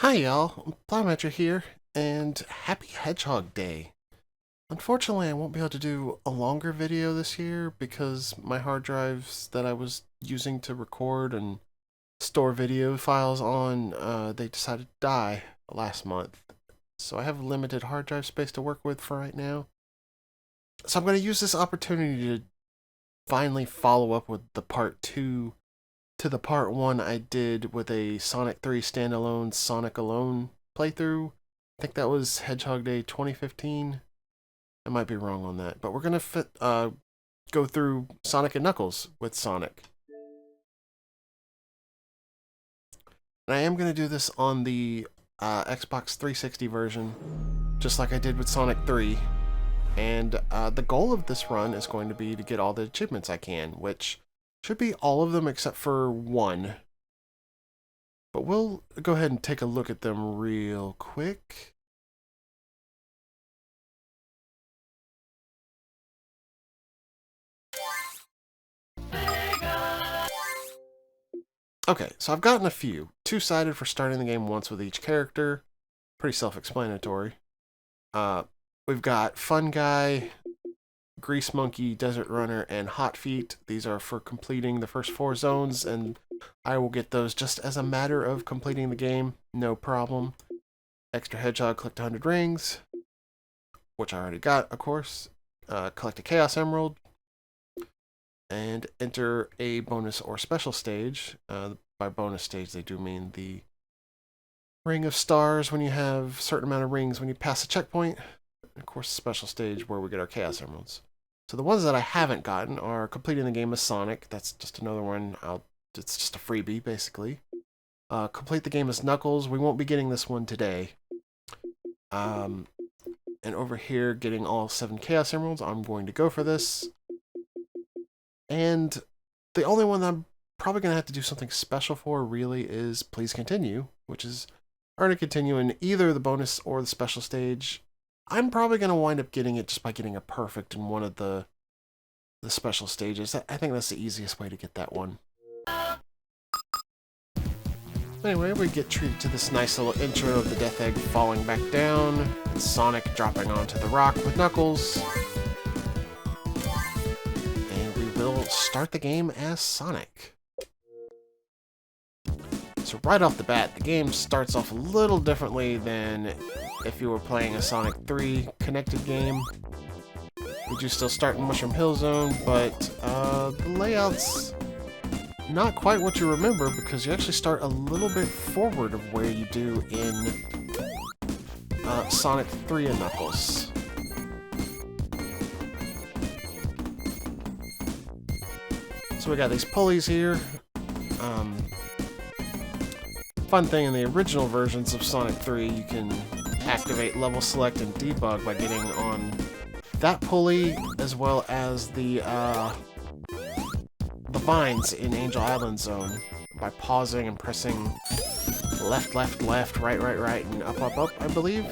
Hi y'all, Blaumagier here, and happy Hedgehog Day. Unfortunately, I won't be able to do a longer video this year because my hard drives that I was using to record and store video files on, they decided to die last month. So I have limited hard drive space to work with for right now. So I'm going to use this opportunity to finally follow up with the part 2 to the part 1 I did with a Sonic 3 standalone Sonic Alone playthrough. I think that was Hedgehog Day 2015. I might be wrong on that, but we're gonna go through Sonic and Knuckles with Sonic. And I am gonna do this on the Xbox 360 version, just like I did with Sonic 3. And the goal of this run is going to be to get all the achievements I can, which should be all of them except for one. But we'll go ahead and take a look at them real quick. Okay, so I've gotten a few. Two-sided for starting the game once with each character. Pretty self-explanatory. We've got Fun Guy, Grease Monkey, Desert Runner, and Hot Feet. These are for completing the first 4 zones, and I will get those just as a matter of completing the game. No problem. Extra Hedgehog, collect 100 rings, which I already got, of course. Collect a Chaos Emerald, and enter a bonus or special stage. By bonus stage, they do mean the Ring of Stars when you have a certain amount of rings when you pass a checkpoint. And of course, special stage where we get our Chaos Emeralds. So the ones that I haven't gotten are completing the game as Sonic. That's just another one. It's just a freebie, basically. Complete the game as Knuckles. We won't be getting this one today. And over here, getting all 7 Chaos Emeralds. I'm going to go for this. And the only one that I'm probably going to have to do something special for, really, is Please Continue, which is earn a continue in either the bonus or the special stage. I'm probably going to wind up getting it just by getting a perfect in one of the special stages. I think that's the easiest way to get that one. Anyway, we get treated to this nice little intro of the Death Egg falling back down, and Sonic dropping onto the rock with Knuckles. And we will start the game as Sonic. So right off the bat, the game starts off a little differently than if you were playing a Sonic 3 connected game. We do still start in Mushroom Hill Zone, but the layout's not quite what you remember because you actually start a little bit forward of where you do in Sonic 3 and Knuckles. So we got these pulleys here. Fun thing, in the original versions of Sonic 3, you can activate level select and debug by getting on that pulley, as well as the vines in Angel Island Zone by pausing and pressing left, left, left, right, right, right, and up, up, up, I believe.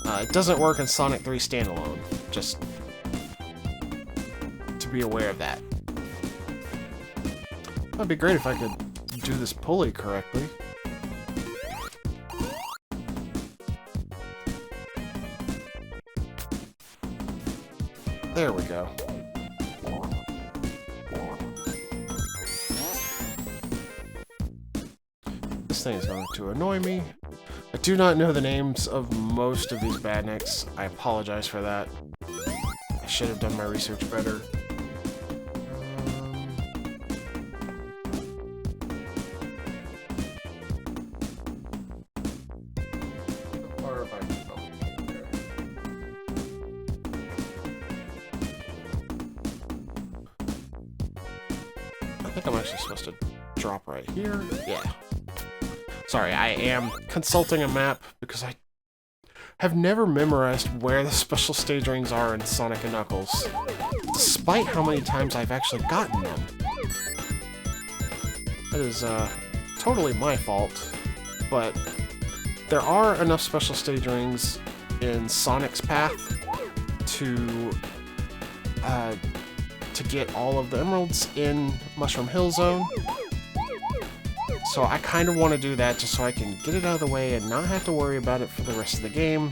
It doesn't work in Sonic 3 standalone, just to be aware of that. That'd be great if I could do this pulley correctly. There we go. This thing is going to annoy me. I do not know the names of most of these badniks. I apologize for that. I should have done my research better. I think I'm actually supposed to drop right here. Yeah. Sorry, I am consulting a map because I have never memorized where the special stage rings are in Sonic and Knuckles, despite how many times I've actually gotten them. That is totally my fault, but there are enough special stage rings in Sonic's path to get all of the emeralds in Mushroom Hill Zone. So I kind of want to do that just so I can get it out of the way and not have to worry about it for the rest of the game.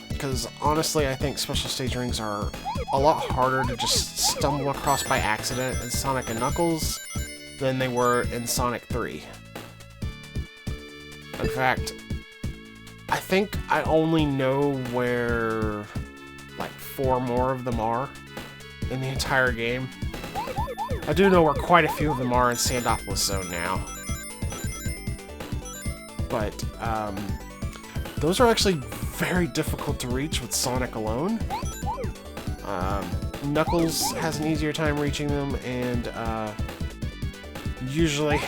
Because honestly, I think special stage rings are a lot harder to just stumble across by accident in Sonic and Knuckles than they were in Sonic 3. In fact, I think I only know where like 4 more of them are in the entire game. I do know where quite a few of them are in Sandopolis Zone now. But those are actually very difficult to reach with Sonic alone. Knuckles has an easier time reaching them, and usually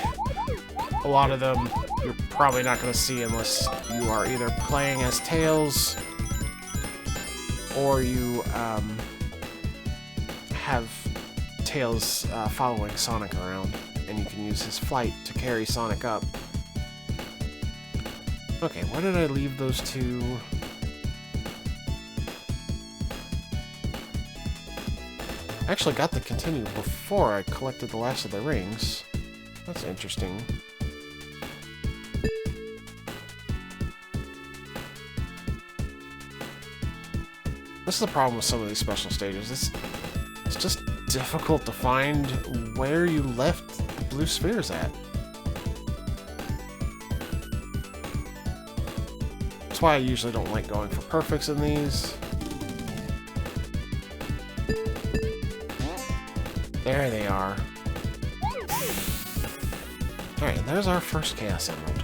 a lot of them you're probably not going to see unless you are either playing as Tails or you have Tails following Sonic around, and you can use his flight to carry Sonic up. Okay, where did I leave those two? I actually got the continue before I collected the last of the rings. That's interesting. This is the problem with some of these special stages. It's just difficult to find where you left the blue spheres at. That's why I usually don't like going for perfects in these. There they are. Alright, there's our first Chaos Emerald.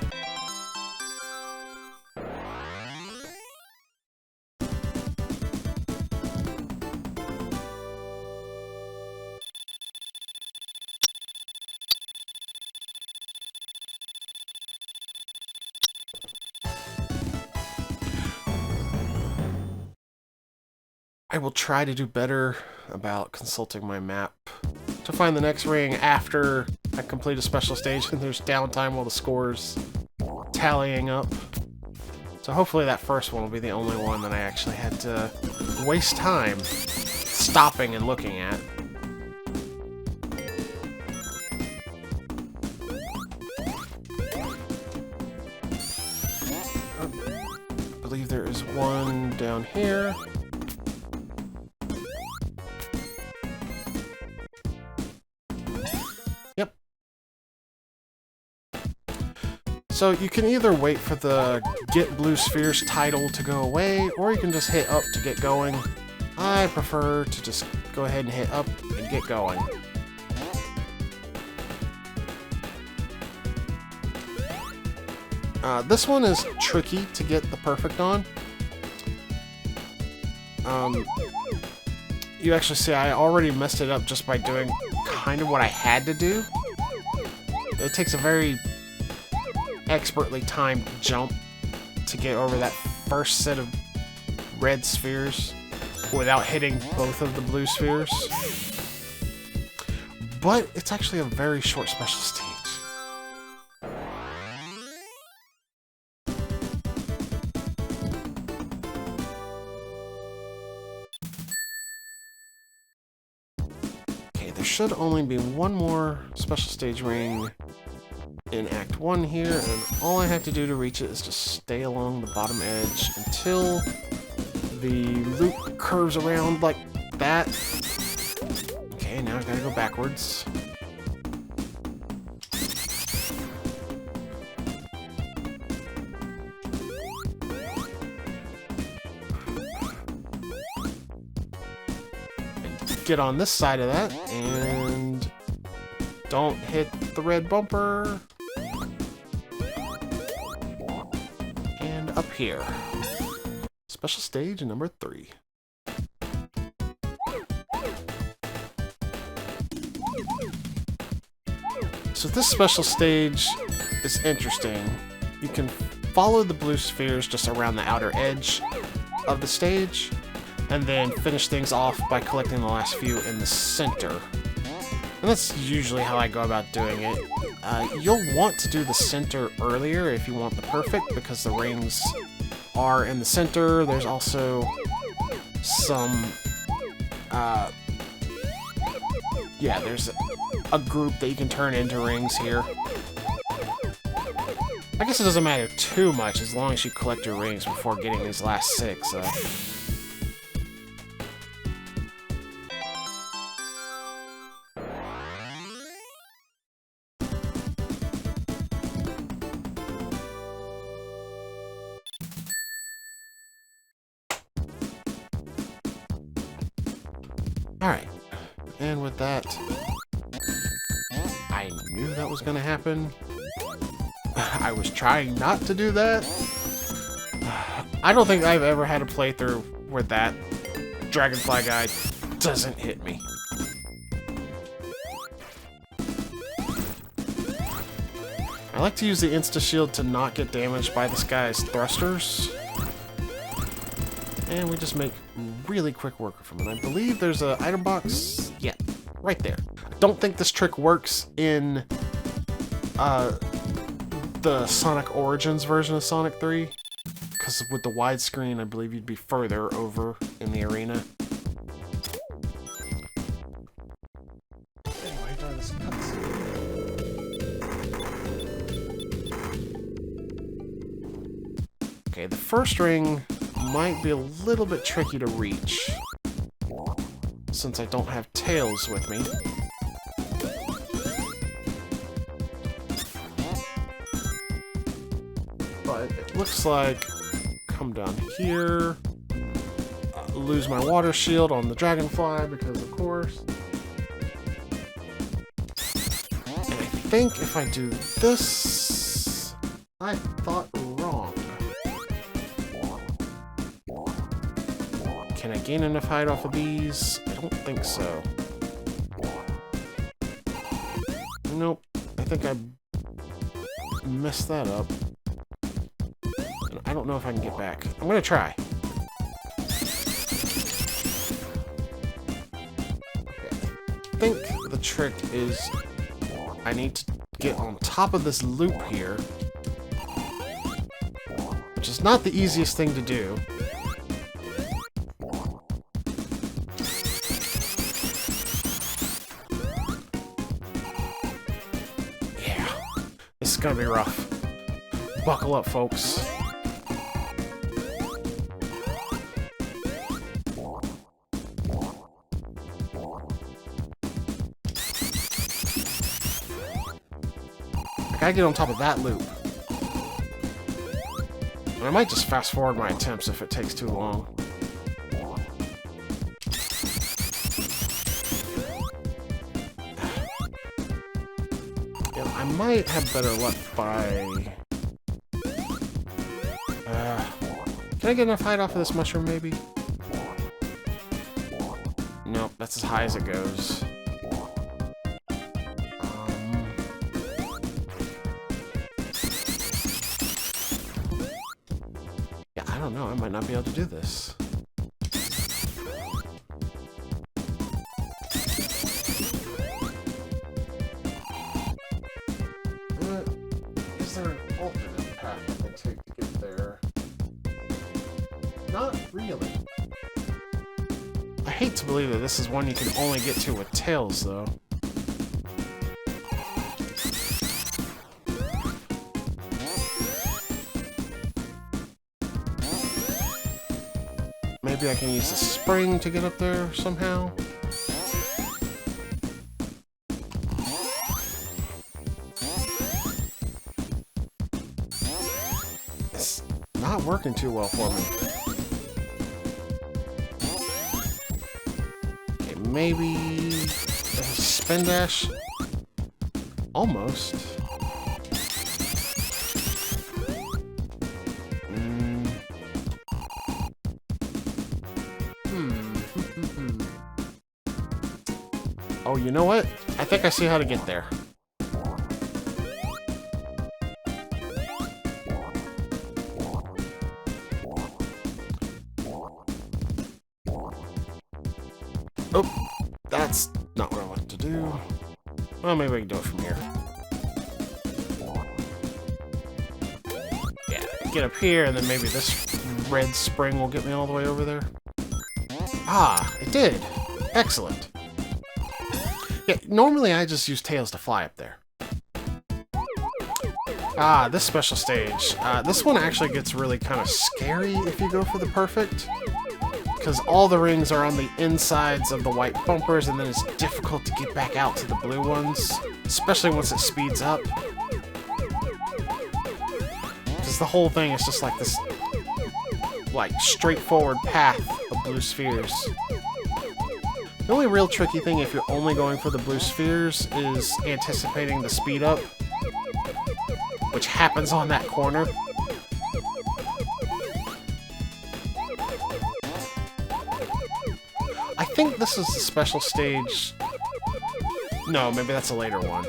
I will try to do better about consulting my map to find the next ring after I complete a special stage and there's downtime while the score's tallying up. So hopefully that first one will be the only one that I actually had to waste time stopping and looking at. I believe there is one down here. So you can either wait for the Get Blue Spheres title to go away, or you can just hit up to get going. I prefer to just go ahead and hit up and get going. This one is tricky to get the perfect on. You actually see I already messed it up just by doing kind of what I had to do. It takes a very expertly timed jump to get over that first set of red spheres without hitting both of the blue spheres. But it's actually a very short special stage. Okay, there should only be one more special stage ring in Act 1 here, and all I have to do to reach it is just stay along the bottom edge until the loop curves around like that. Okay, now I gotta go backwards. Get on this side of that, and don't hit the red bumper. Up here. Special stage number 3. So this special stage is interesting. You can follow the blue spheres just around the outer edge of the stage, and then finish things off by collecting the last few in the center. And that's usually how I go about doing it. You'll want to do the center earlier if you want the perfect, because the rings are in the center. There's also some, Yeah, there's a group that you can turn into rings here. I guess it doesn't matter too much as long as you collect your rings before getting these last 6. Alright, and with that, I knew that was going to happen. I was trying not to do that. I don't think I've ever had a playthrough where that dragonfly guy doesn't hit me. I like to use the insta-shield to not get damaged by this guy's thrusters. And we just make really quick work of him. And I believe there's an item box. Yeah, right there. I don't think this trick works in the Sonic Origins version of Sonic 3. Because with the widescreen, I believe you'd be further over in the arena. Anyway, during this cutscene. Okay, the first ring might be a little bit tricky to reach, since I don't have tails with me. But it looks like, come down here, lose my water shield on the dragonfly because of course. And I think if I do this, I thought wrong. Can I gain enough height off of these? I don't think so. Nope. I think I messed that up. And I don't know if I can get back. I'm gonna try. Okay. I think the trick is I need to get on top of this loop here, which is not the easiest thing to do. This is gonna be rough. Buckle up, folks. I gotta get on top of that loop. And I might just fast forward my attempts if it takes too long. I might have better luck by... can I get enough height off of this mushroom, maybe? Nope, that's as high as it goes. Yeah, I don't know. I might not be able to do this. Is there an alternate path I can take to get there? Not really. I hate to believe that this is one you can only get to with tails, though. Maybe I can use the spring to get up there somehow. It's not working too well for me. Okay, maybe a spin dash? Almost. Oh, you know what? I think I see how to get there. Oh, that's not what I wanted to do. Well, maybe I can do it from here. Yeah, get up here, and then maybe this red spring will get me all the way over there. Ah, it did. Excellent. Yeah, normally I just use Tails to fly up there. Ah, this special stage. This one actually gets really kind of scary if you go for the perfect. Because all the rings are on the insides of the white bumpers, and then it's difficult to get back out to the blue ones. Especially once it speeds up. Because the whole thing is just like this, like, straightforward path of blue spheres. The only real tricky thing if you're only going for the blue spheres is anticipating the speed up, which happens on that corner. I think this is the special stage. No, maybe that's a later one.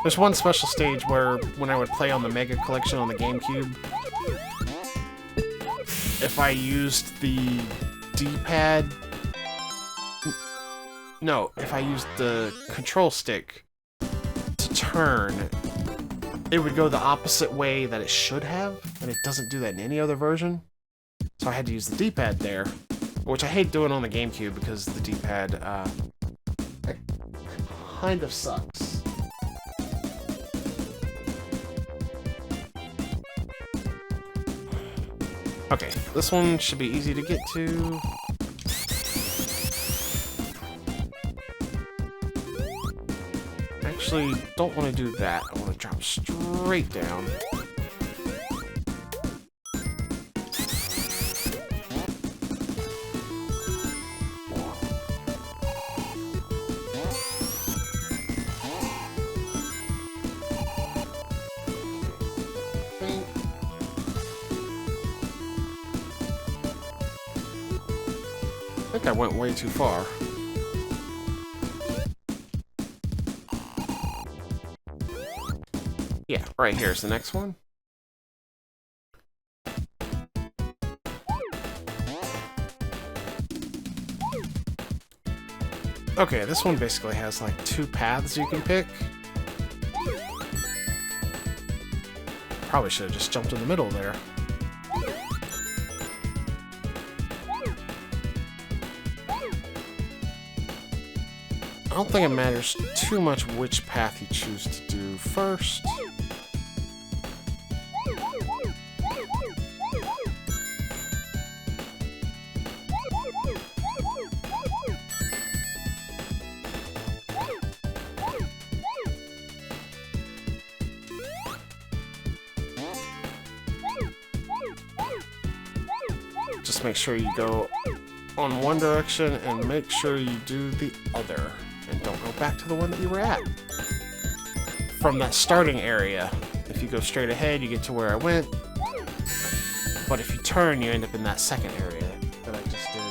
There's one special stage where, when I would play on the Mega Collection on the GameCube, if I used the D-pad... No, if I used the control stick to turn, it would go the opposite way that it should have, and it doesn't do that in any other version. So I had to use the D-pad there, which I hate doing on the GameCube because the D-pad kind of sucks. Okay, this one should be easy to get to. Actually, don't want to do that. I want to drop straight down. I think I went way too far. Yeah, right here's the next one. Okay, this one basically has like 2 paths you can pick. Probably should have just jumped in the middle there. I don't think it matters too much which path you choose to do first. Just make sure you go on one direction and make sure you do the other. And don't go back to the one that you were at. From that starting area, if you go straight ahead, you get to where I went. But if you turn, you end up in that second area that I just did.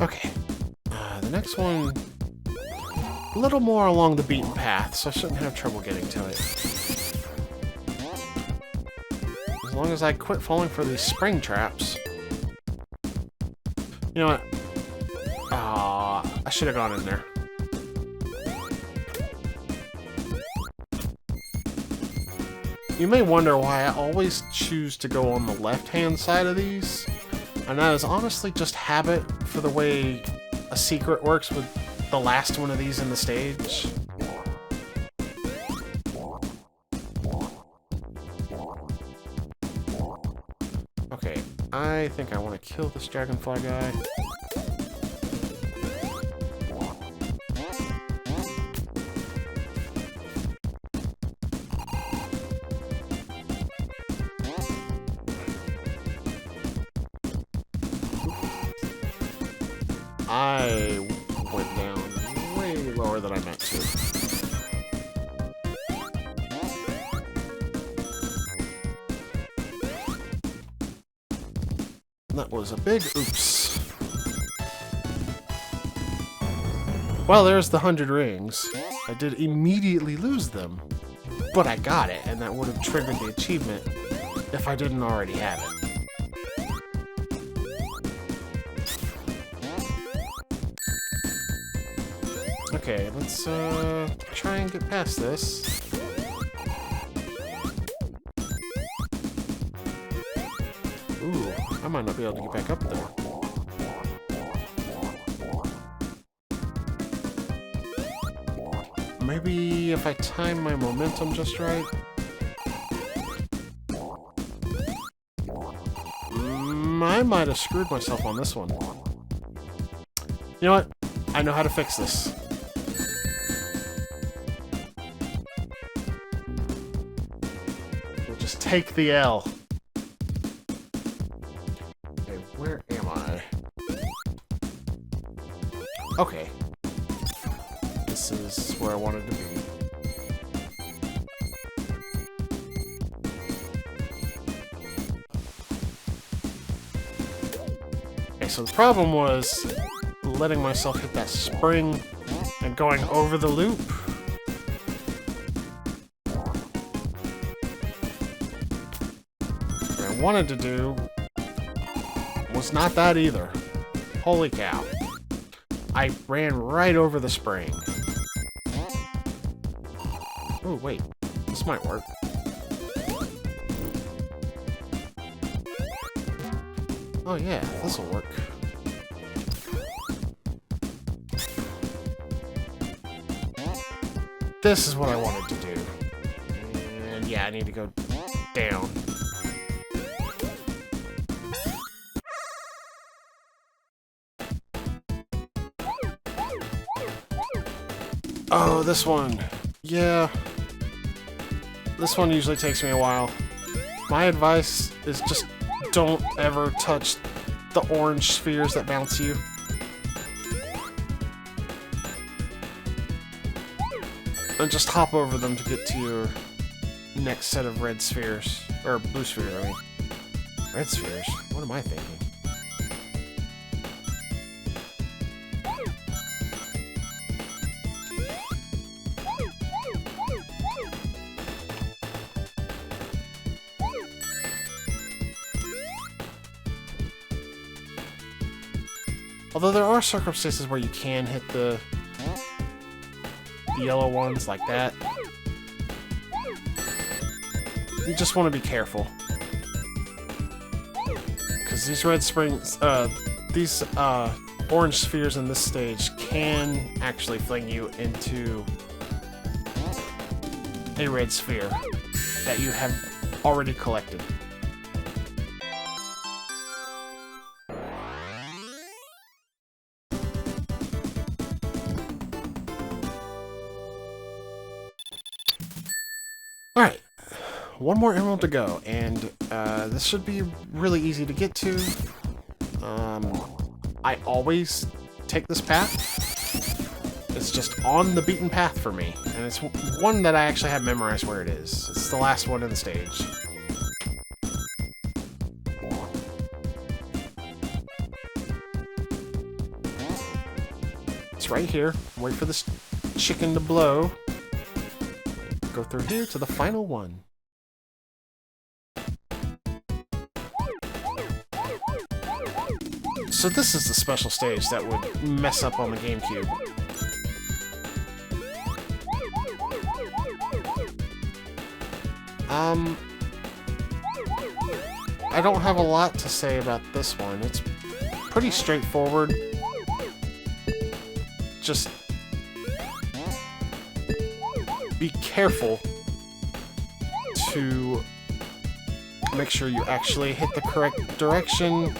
Okay. The next one... a little more along the beaten path, so I shouldn't have trouble getting to it. As long as I quit falling for these spring traps. You know what? I should have gone in there. You may wonder why I always choose to go on the left-hand side of these, and that is honestly just habit for the way a secret works with the last one of these in the stage. Okay, I think I want to kill this dragonfly guy. I went down way lower than I meant to. That was a big oops. Well, there's the 100 rings. I did immediately lose them, but I got it, and that would have triggered the achievement if I didn't already have it. Okay, let's try and get past this. Ooh, I might not be able to get back up there. Maybe if I time my momentum just right. I might have screwed myself on this one. You know what? I know how to fix this. We'll just take the L. Okay, where am I? Okay. This is where I wanted to be. Okay, so the problem was letting myself hit that spring and going over the loop. What I wanted to do was not that either. Holy cow. I ran right over the spring. Oh, wait. This might work. Oh yeah, this'll work. This is what I wanted to do. And yeah, I need to go down. Oh, this one. Yeah. This one usually takes me a while. My advice is just don't ever touch the orange spheres that bounce you. And just hop over them to get to your next set of red spheres. Or blue spheres, I mean. Red spheres? What am I thinking? Although there are circumstances where you can hit the yellow ones like that. You just want to be careful. Because these red springs, these orange spheres in this stage can actually fling you into a red sphere that you have already collected. Alright, one more emerald to go, and this should be really easy to get to. I always take this path. It's just on the beaten path for me, and it's one that I actually have memorized where it is. It's the last one in the stage. It's right here. Wait for this chicken to blow. Go through here to the final one. So this is the special stage that would mess up on the GameCube. I don't have a lot to say about this one. It's pretty straightforward. Just be careful to make sure you actually hit the correct direction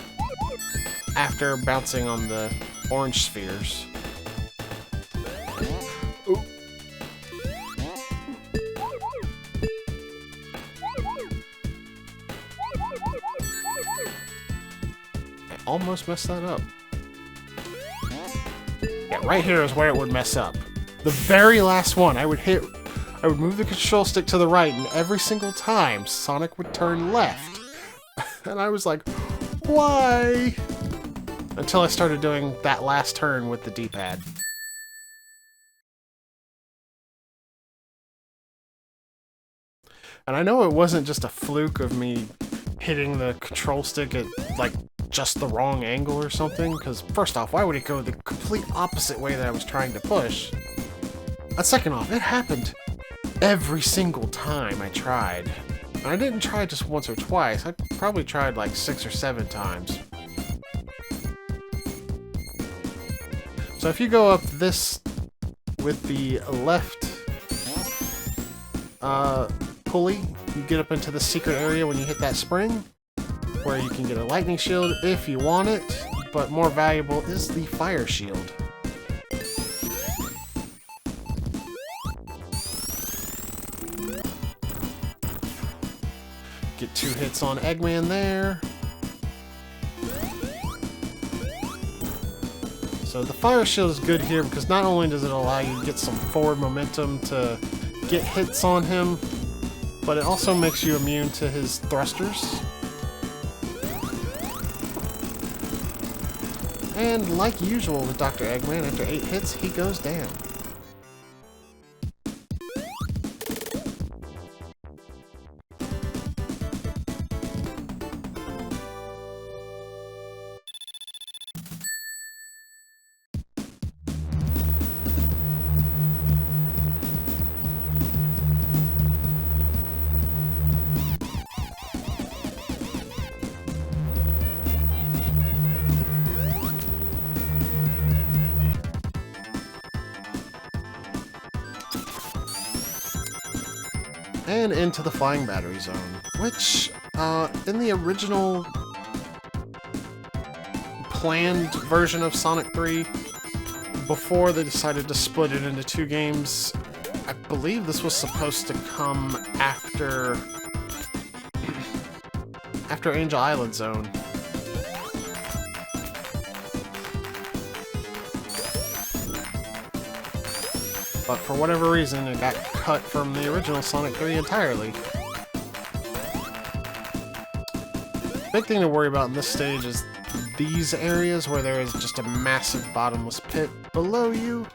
after bouncing on the orange spheres. Ooh. I almost messed that up. Yeah, right here is where it would mess up. The very last one, I would move the control stick to the right, and every single time, Sonic would turn left. And I was like, why? Until I started doing that last turn with the D-pad. And I know it wasn't just a fluke of me hitting the control stick at, like, just the wrong angle or something, because first off, why would it go the complete opposite way that I was trying to push? Second off, it happened every single time I tried. And I didn't try just once or twice. I probably tried like 6 or 7 times. So if you go up this with the left pulley, you get up into the secret area when you hit that spring, where you can get a lightning shield if you want it, but more valuable is the fire shield. Get 2 hits on Eggman there. So the fire shield is good here because not only does it allow you to get some forward momentum to get hits on him, but it also makes you immune to his thrusters. And like usual with Dr. Eggman, after 8 hits, he goes down. And into the Flying Battery Zone, which, in the original planned version of Sonic 3, before they decided to split it into 2 games, I believe this was supposed to come after Angel Island Zone. But for whatever reason, it got cut from the original Sonic 3 entirely. Big thing to worry about in this stage is these areas where there is just a massive bottomless pit below you.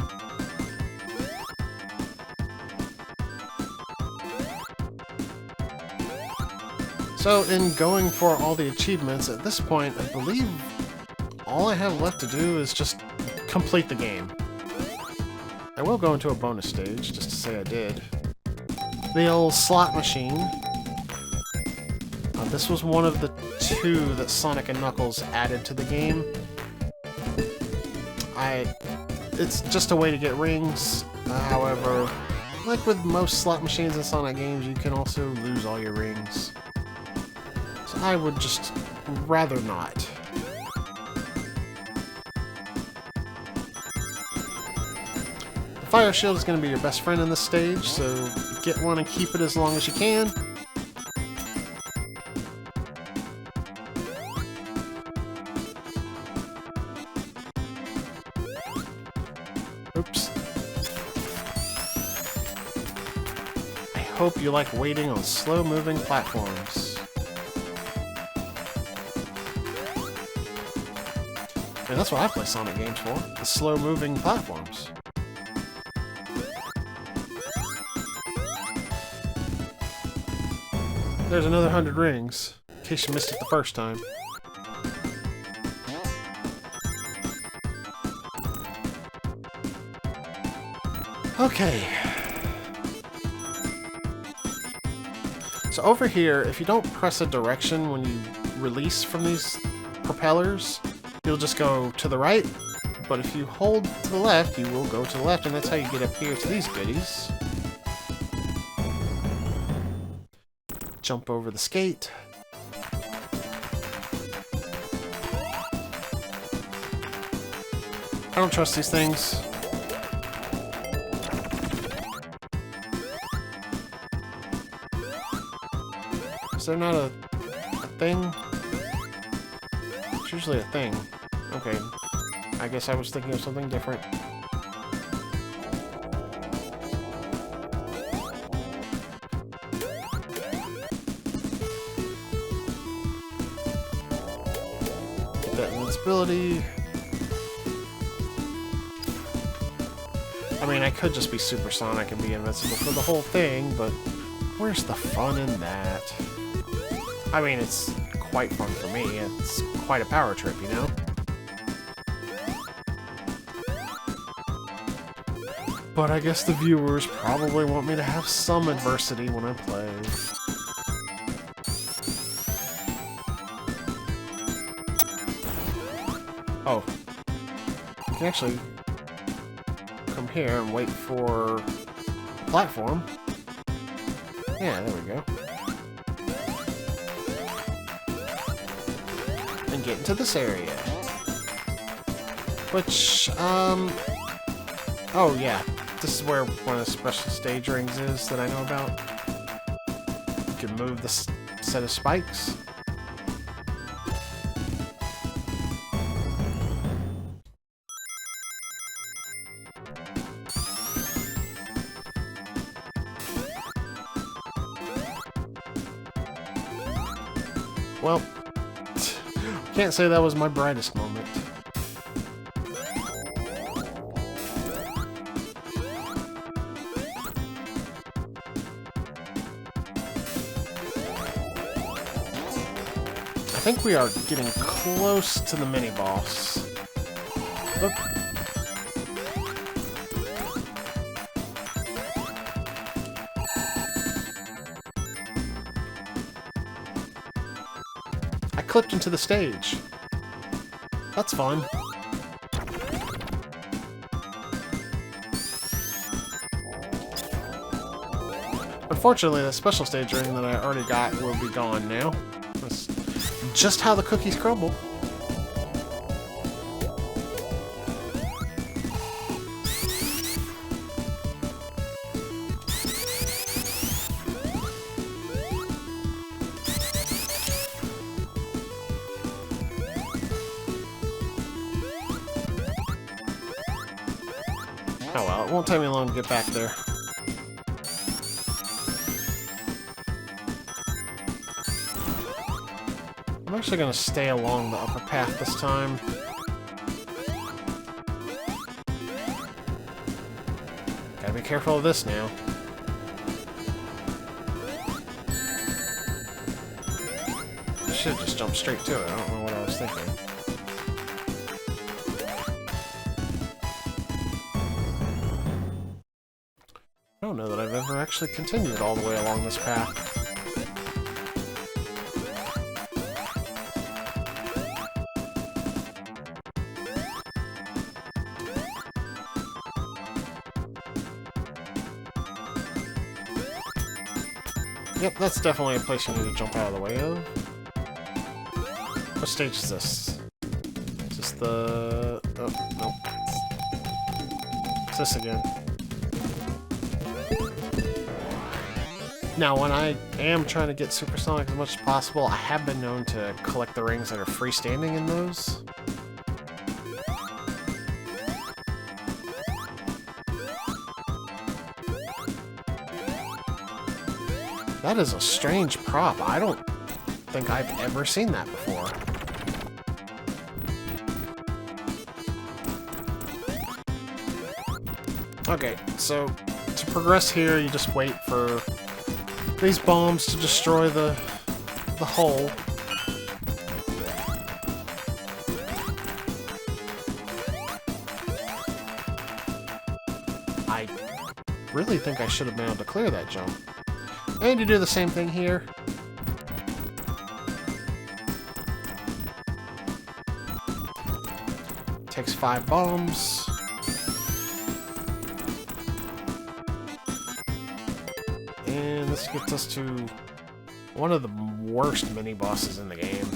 So in going for all the achievements, at this point, I believe all I have left to do is just complete the game. I will go into a bonus stage, just to say I did. The old slot machine. This was one of the 2 that Sonic and Knuckles added to the game. It's just a way to get rings. However, like with most slot machines in Sonic games, you can also lose all your rings. So I would just rather not. Fire shield is going to be your best friend in this stage, so get one and keep it as long as you can. Oops. I hope you like waiting on slow-moving platforms. And that's what I play Sonic games for, the slow-moving platforms. There's another 100 rings, in case you missed it the first time. Okay. So over here, if you don't press a direction when you release from these propellers, you'll just go to the right. But if you hold to the left, you will go to the left, and that's how you get up here to these goodies. Jump over the skate. I don't trust these things. Is there not a thing? It's usually a thing. Okay. I guess I was thinking of something different. That invincibility. I mean, I could just be supersonic and be invincible for the whole thing, but where's the fun in that? I mean, it's quite fun for me. It's quite a power trip, you know? But I guess the viewers probably want me to have some adversity when I play. Oh. You can actually come here and wait for the platform. Yeah, there we go. And get into this area. Which, oh yeah. This is where one of the special stage rings is that I know about. You can move this set of spikes. Well, can't say that was my brightest moment. I think we are getting close to the mini-boss. Oop. I clipped into the stage. That's fun. Unfortunately, the special stage ring that I already got will be gone now. That's just how the cookies crumble. Oh well, it won't take me long to get back there. I'm actually going to stay along the upper path this time. Gotta be careful of this now. I should just jump straight to it. I don't know what I was thinking. I don't know that I've ever actually continued all the way along this path. Yep, that's definitely a place you need to jump out of the way of. What stage is this? Is this the... oh, nope. It's this again. Now, when I am trying to get supersonic as much as possible, I have been known to collect the rings that are freestanding in those. That is a strange prop. I don't think I've ever seen that before. Okay, so to progress here, you just wait for these bombs to destroy the hole. I really think I should have been able to clear that jump. And you do the same thing here. Takes 5 bombs. And this gets us to one of the worst mini-bosses in the game.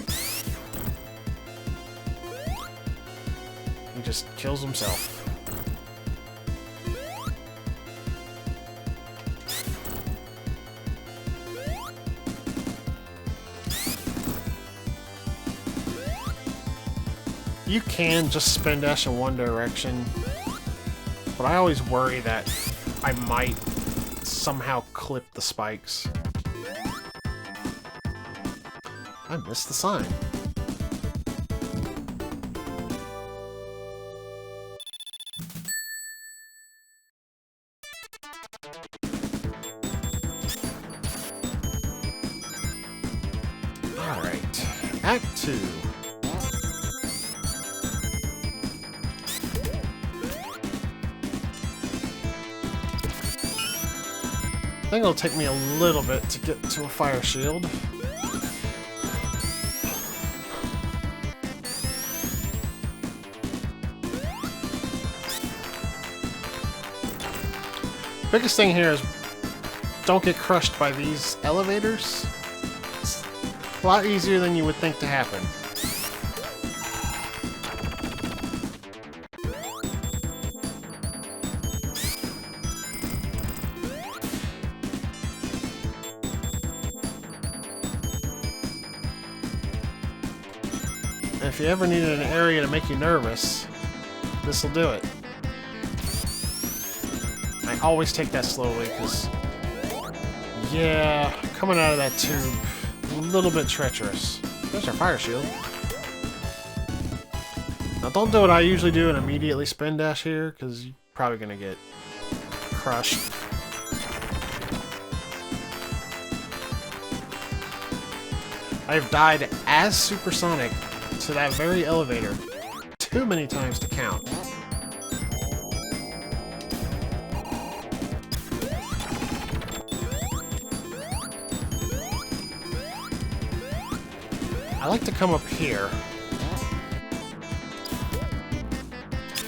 He just kills himself. You can just spin dash in one direction, but I always worry that I might somehow clip the spikes. I missed the sign. Alright, Act 2. think it'll take me a little bit to get to a fire shield. Biggest thing here is don't get crushed by these elevators. It's a lot easier than you would think to happen. And if you ever needed an area to make you nervous, this'll do it. I always take that slowly, because, yeah, coming out of that tube, a little bit treacherous. There's our fire shield. Now, don't do what I usually do and immediately spin dash here, because you're probably going to get crushed. I've died as Supersonic to that very elevator too many times to count. I like to come up here.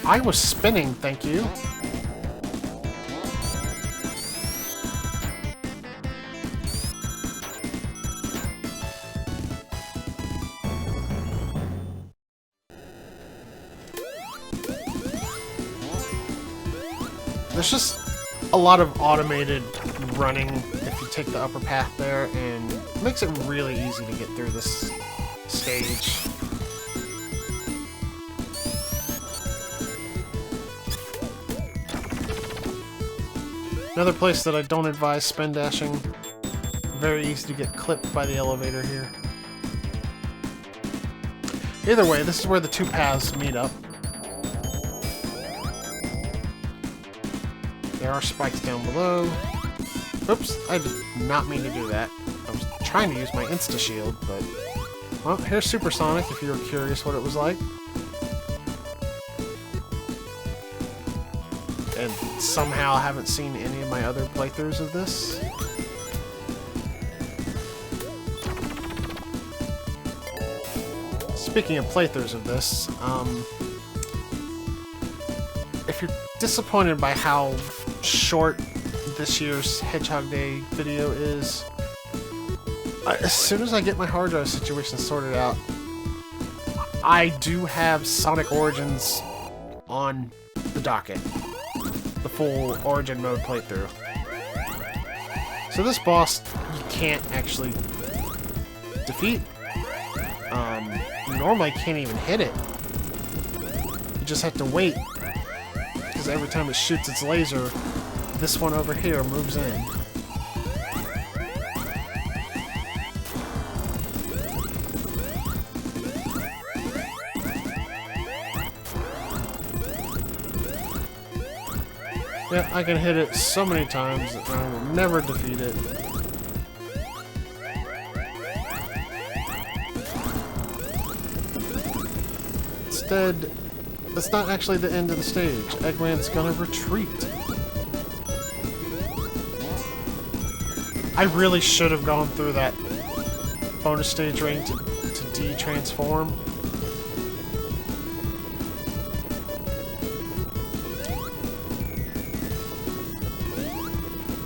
I was spinning, thank you. There's just a lot of automated running if you take the upper path there, and it makes it really easy to get through this stage. Another place that I don't advise spin dashing. Very easy to get clipped by the elevator here. Either way, this is where the two paths meet up. There are spikes down below. Oops, I did not mean to do that. I was trying to use my Insta Shield, but... Well, here's Supersonic, if you were curious what it was like. And somehow haven't seen any of my other playthroughs of this. Speaking of playthroughs of this, if you're disappointed by how short this year's Hedgehog Day video is, as soon as I get my hard drive situation sorted out, I do have Sonic Origins on the docket. The full Origin mode playthrough. So this boss you can't actually defeat. You normally can't even hit it. You just have to wait. Because every time it shoots its laser, this one over here moves in. Yeah, I can hit it so many times that I will never defeat it. Instead, that's not actually the end of the stage. Eggman's gonna retreat. I really should have gone through that bonus stage ring to de-transform.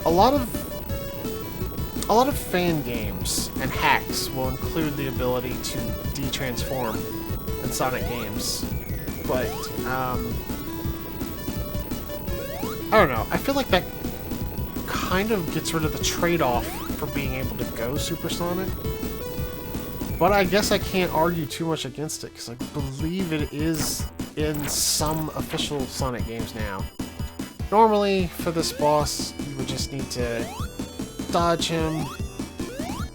A lot of fan games and hacks will include the ability to de-transform in Sonic games, but I don't know. I feel like that kind of gets rid of the trade-off for being able to go supersonic. But I guess I can't argue too much against it because I believe it is in some official Sonic games now. Normally, for this boss, you would just need to dodge him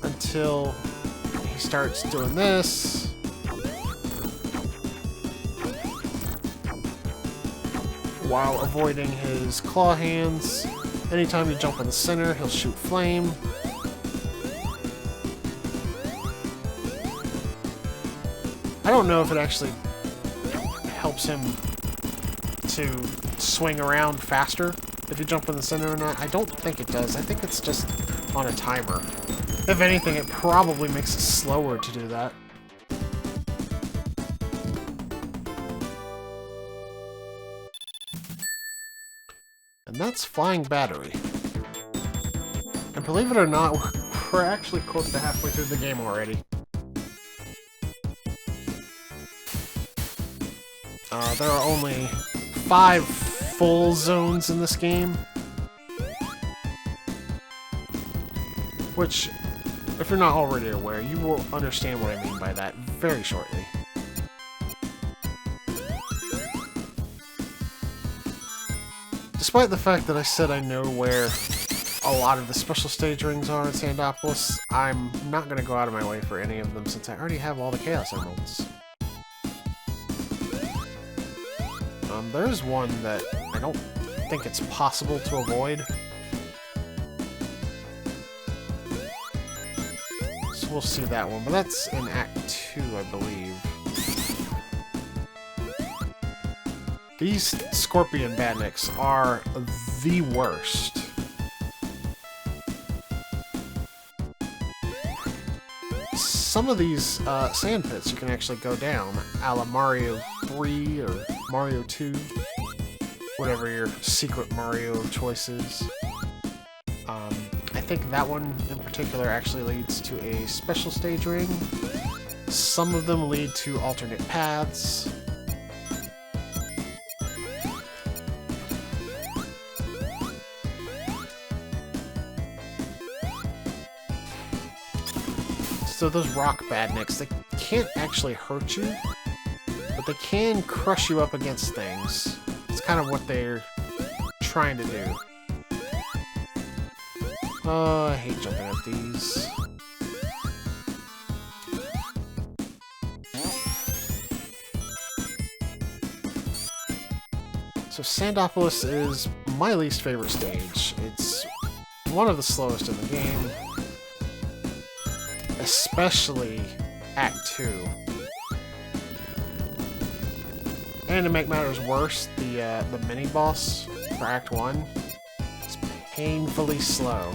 until he starts doing this. While avoiding his claw hands. Anytime you jump in the center, he'll shoot flame. I don't know if it actually helps him to swing around faster if you jump in the center or not. I don't think it does. I think it's just on a timer. If anything, it probably makes it slower to do that. And that's Flying Battery. And believe it or not, we're actually close to halfway through the game already. There are only 5 full zones in this game. Which, if you're not already aware, you will understand what I mean by that very shortly. Despite the fact that I said I know where a lot of the special stage rings are in Sandopolis, I'm not going to go out of my way for any of them since I already have all the Chaos Emeralds. There's one that I don't think it's possible to avoid. So we'll see that one, but that's in Act 2, I believe. These Scorpion Badniks are the worst. Some of these sand pits you can actually go down, a la Mario 3 or Mario 2, whatever your secret Mario choice is. I think that one in particular actually leads to a special stage ring. Some of them lead to alternate paths. So those rock badniks, they can't actually hurt you, but they can crush you up against things. It's kind of what they're trying to do. Oh, I hate jumping at these. So Sandopolis is my least favorite stage. It's one of the slowest in the game. Especially Act 2. And to make matters worse, the mini-boss for Act 1 is painfully slow.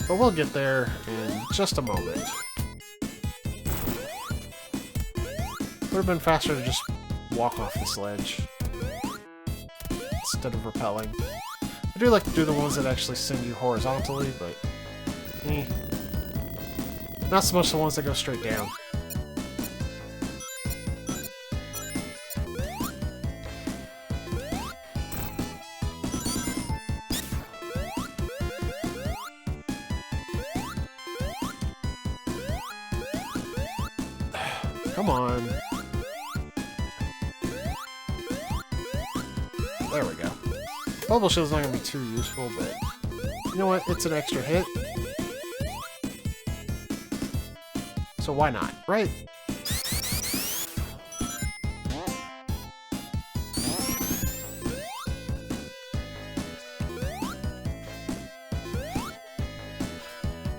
But we'll get there in just a moment. Would have been faster to just walk off this ledge instead of rappelling. I do like to do the ones that actually send you horizontally, but not so much the ones that go straight down. Come on. There we go. Bubble Shield's not going to be too useful, but you know what? It's an extra hit. So why not, right?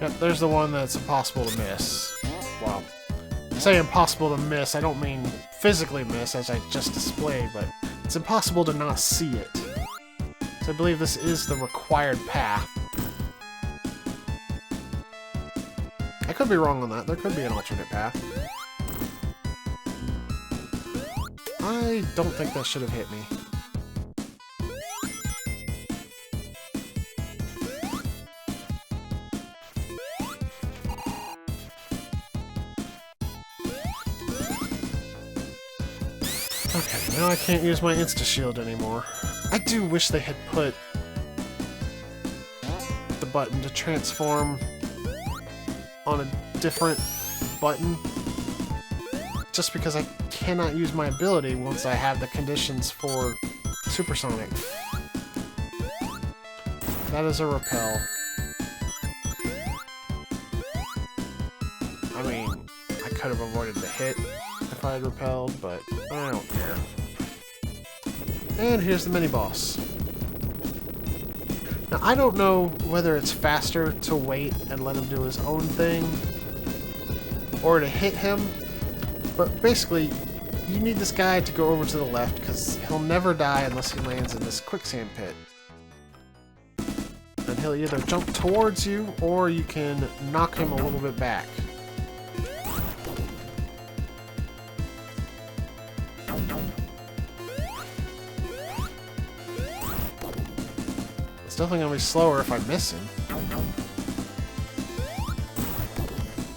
Yep, there's the one that's impossible to miss. Wow. I say impossible to miss, I don't mean physically miss, as I just displayed, but it's impossible to not see it. So I believe this is the required path. I could be wrong on that. There could be an alternate path. I don't think that should have hit me. Okay, now I can't use my insta-shield anymore. I do wish they had put the button to transform on a different button, just because I cannot use my ability once I have the conditions for supersonic. That is a repel. I mean, I could have avoided the hit if I had repelled, but I don't care. And here's the mini-boss. Now, I don't know whether it's faster to wait and let him do his own thing or to hit him, but basically, you need this guy to go over to the left because he'll never die unless he lands in this quicksand pit. And he'll either jump towards you or you can knock him a little bit back. It's definitely going to be slower if I miss him.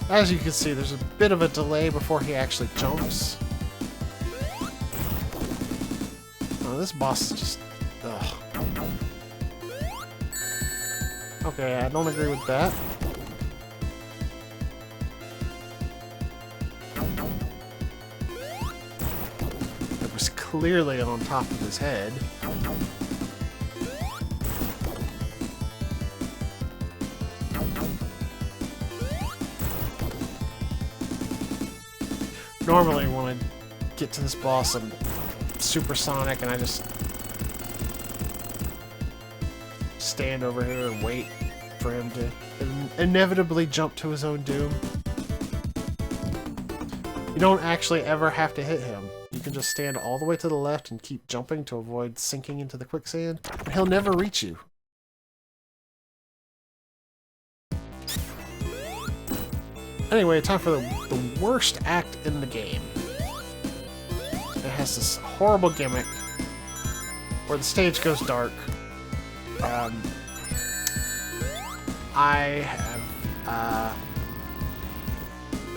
As you can see, there's a bit of a delay before he actually jumps. Oh, this boss is just... ugh. Okay, I don't agree with that. It was clearly on top of his head. Normally when I get to this boss, I'm supersonic and I just stand over here and wait for him to inevitably jump to his own doom. You don't actually ever have to hit him. You can just stand all the way to the left and keep jumping to avoid sinking into the quicksand, and he'll never reach you. Anyway, time for the worst act in the game. It has this horrible gimmick where the stage goes dark. I have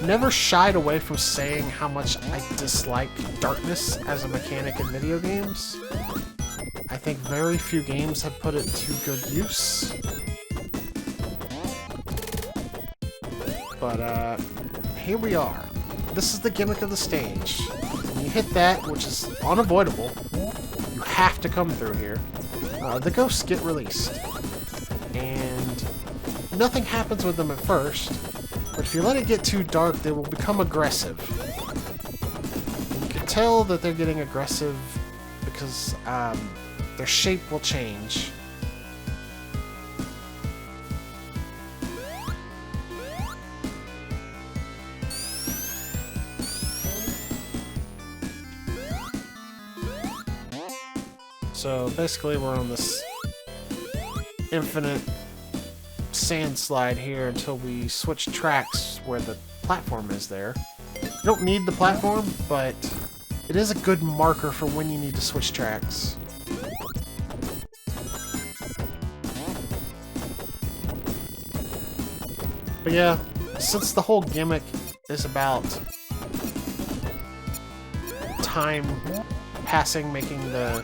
never shied away from saying how much I dislike darkness as a mechanic in video games. I think very few games have put it to good use. But here we are. This is the gimmick of the stage. When you hit that, which is unavoidable, you have to come through here. The ghosts get released. And nothing happens with them at first, but if you let it get too dark, they will become aggressive. And you can tell that they're getting aggressive because their shape will change. So basically we're on this infinite sand slide here until we switch tracks where the platform is there. You don't need the platform, but it is a good marker for when you need to switch tracks. But yeah, since the whole gimmick is about time passing, making the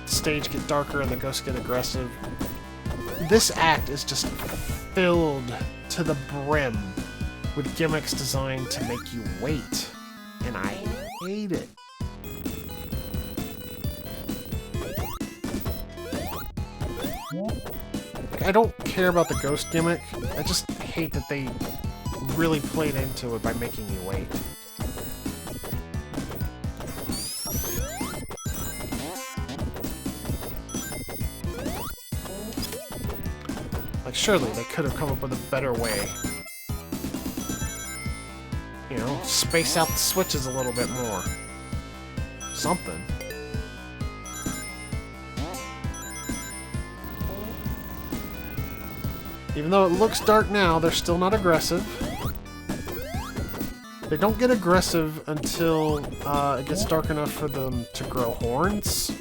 stage get darker and the ghosts get aggressive, this act is just filled to the brim with gimmicks designed to make you wait, and I hate it. Like, I don't care about the ghost gimmick, I just hate that they really played into it by making you wait. Like, surely they could have come up with a better way. You know, space out the switches a little bit more. Something. Even though it looks dark now, they're still not aggressive. They don't get aggressive until it gets dark enough for them to grow horns.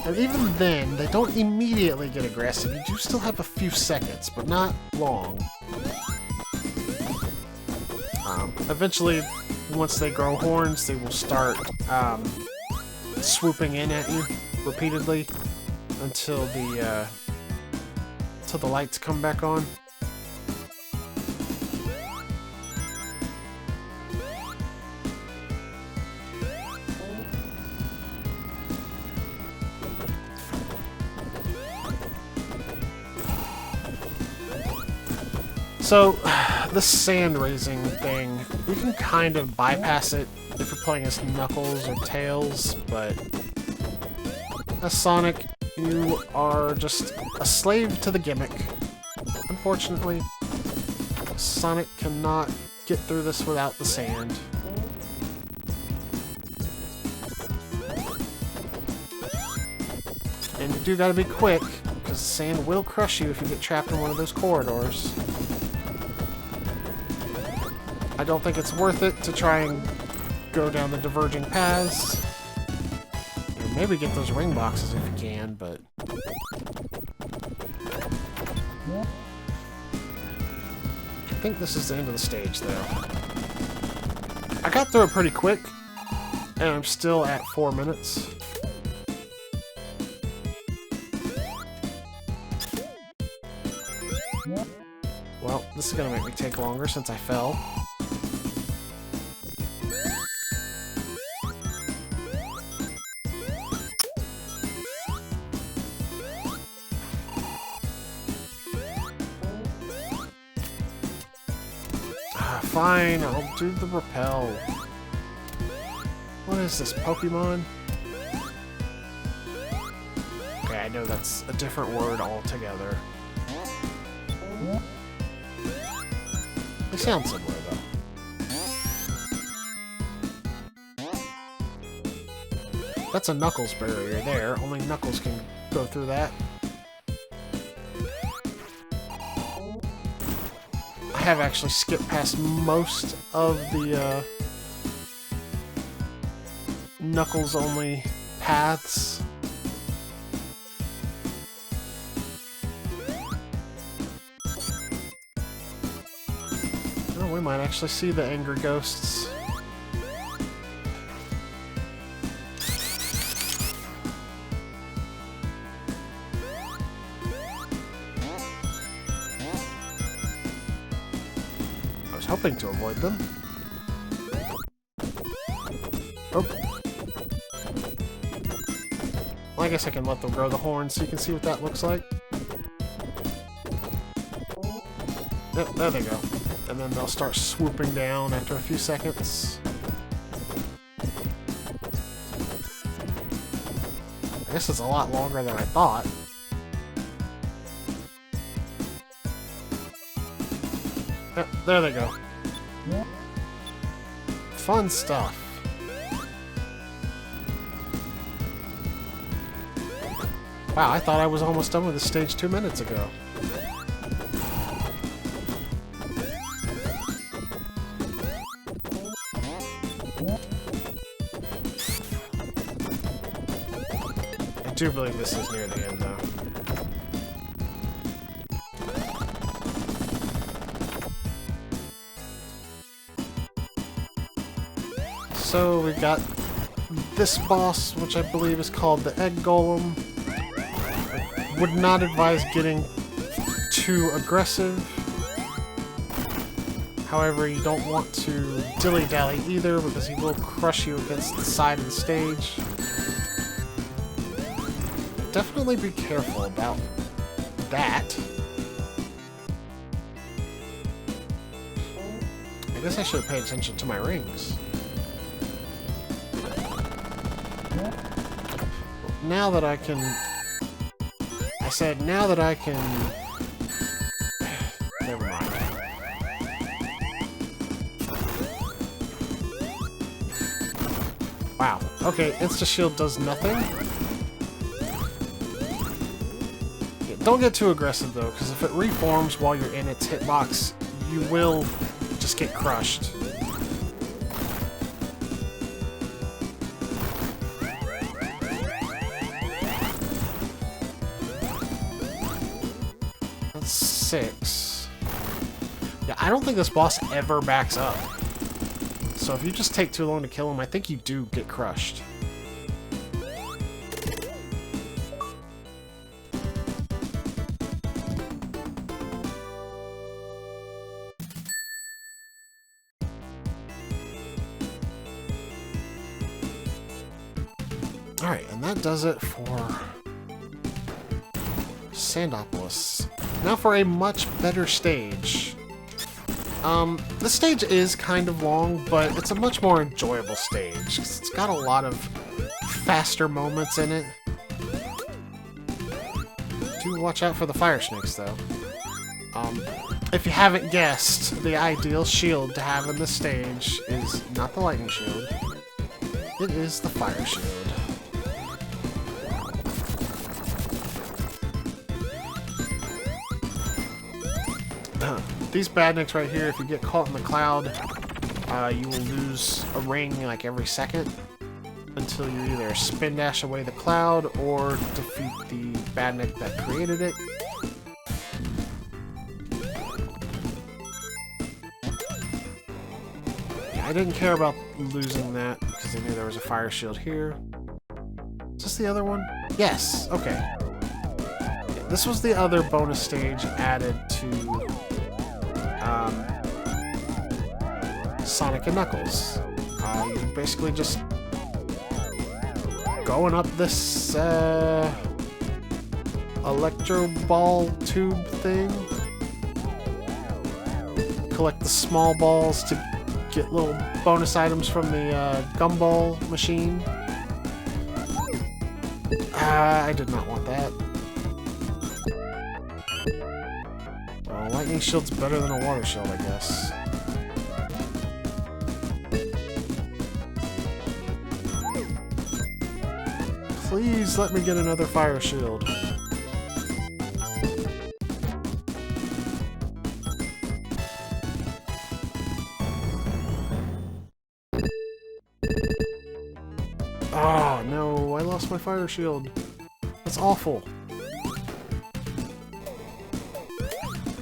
And even then, they don't immediately get aggressive. You do still have a few seconds, but not long. Eventually, once they grow horns, they will start swooping in at you repeatedly until the lights come back on. So, this sand raising thing, you can kind of bypass it if you're playing as Knuckles or Tails, but as Sonic, You are just a slave to the gimmick. Unfortunately, Sonic cannot get through this without the sand. And you do gotta be quick, because the sand will crush you if you get trapped in one of those corridors. I don't think it's worth it to try and go down the diverging paths. And maybe get those ring boxes if you can, but... I think this is the end of the stage, though. I got through it pretty quick, and I'm still at 4 minutes. Well, this is gonna make me take longer since I fell. Fine, I'll do the repel. What is this, Pokemon? Okay, I know that's a different word altogether. They sound similar, though. That's a Knuckles barrier there. Only Knuckles can go through that. I have actually skipped past most of the Knuckles-only paths. Oh, we might actually see the angry ghosts. Hoping to avoid them. Oh. Well, I guess I can let them grow the horn so you can see what that looks like. Yep, there they go. And then they'll start swooping down after a few seconds. I guess it's a lot longer than I thought. Yep, there they go. Fun stuff. Wow, I thought I was almost done with this stage 2 minutes ago. I do believe this is near the end, though. So we've got this boss, which I believe is called the Egg Golem. I would not advise getting too aggressive. However, you don't want to dilly-dally either, because he will crush you against the side of the stage. Definitely be careful about that. I guess I should have paid attention to my rings. Now that I can... I said, now that I can... Never mind. Wow. Okay, Insta-Shield does nothing. Yeah, don't get too aggressive, though, because if it reforms while you're in its hitbox, you will just get crushed. That's 6. Yeah, I don't think this boss ever backs up. So if you just take too long to kill him, I think you do get crushed. Alright, and that does it for Sandopolis. Now for a much better stage. This stage is kind of long, but it's a much more enjoyable stage. It's got a lot of faster moments in it. Do watch out for the fire snakes, though. If you haven't guessed, the ideal shield to have in this stage is not the lightning shield. It is the fire shield. These badniks right here, if you get caught in the cloud, you will lose a ring like every second until you either spin dash away the cloud or defeat the badnik that created it. Yeah, I didn't care about losing that because I knew there was a fire shield here. Is this the other one? Yes, okay. Yeah, this was the other bonus stage added to Sonic and Knuckles. You're basically just going up this electro ball tube thing. Collect the small balls to get little bonus items from the gumball machine. I did not want that. Well, lightning shield's better than a water shield, I guess. Please let me get another fire shield. Oh no, I lost my fire shield. That's awful.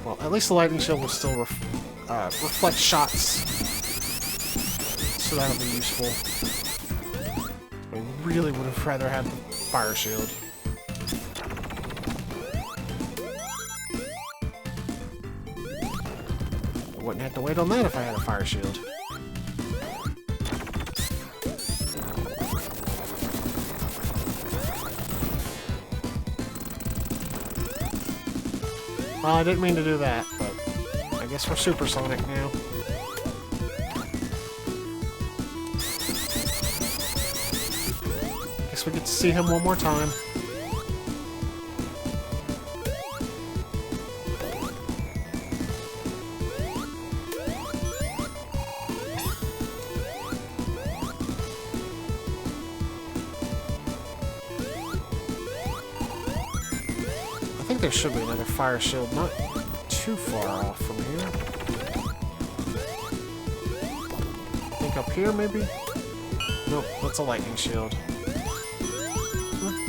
Well, at least the lightning shield will still reflect shots. So that'll be useful. I really would have rather had the fire shield. I wouldn't have to wait on that if I had a fire shield. Well, I didn't mean to do that, but I guess we're supersonic now. Guess we get to see him one more time. I think there should be another fire shield not too far off from here. I think up here, maybe? Nope, that's a lightning shield.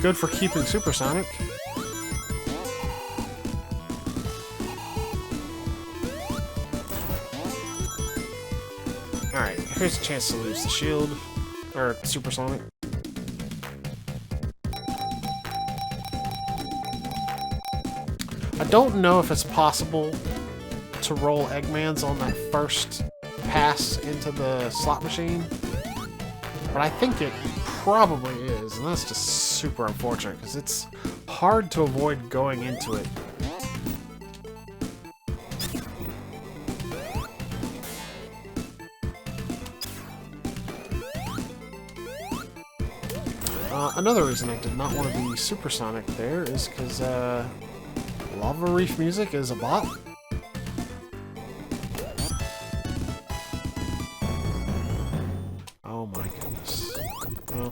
Good for keeping supersonic. Alright, here's a chance to lose the shield. Or supersonic. I don't know if it's possible to roll Eggmans on that first pass into the slot machine, but I think it probably is, and that's just super unfortunate because it's hard to avoid going into it. Another reason I did not want to be supersonic there is because Lava Reef music is a bot. Oh my goodness. Well,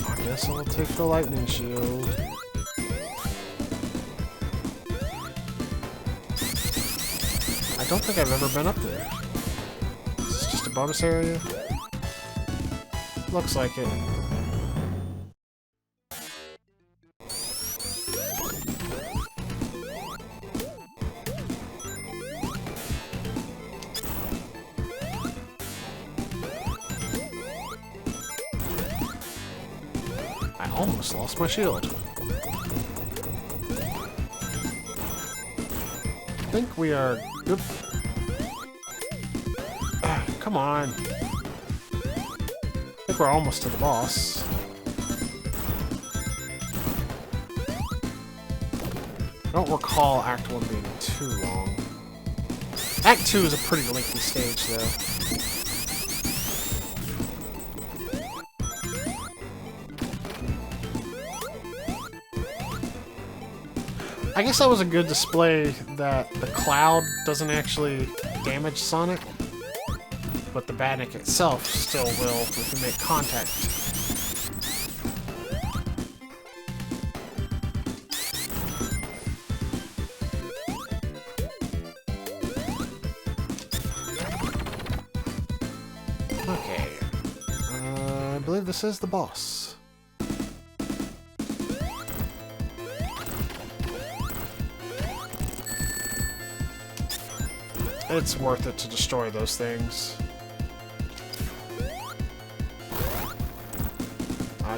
I guess I'll take the lightning shield. I don't think I've ever been up there. Is this just a bonus area? Looks like it. I almost lost my shield. I think we are good. Come on. I think we're almost to the boss. I don't recall Act 1 being too long. Act 2 is a pretty lengthy stage, though. I guess that was a good display that the cloud doesn't actually damage Sonic, but the Badnik itself still will if you make contact. Okay. I believe this is the boss. It's worth it to destroy those things.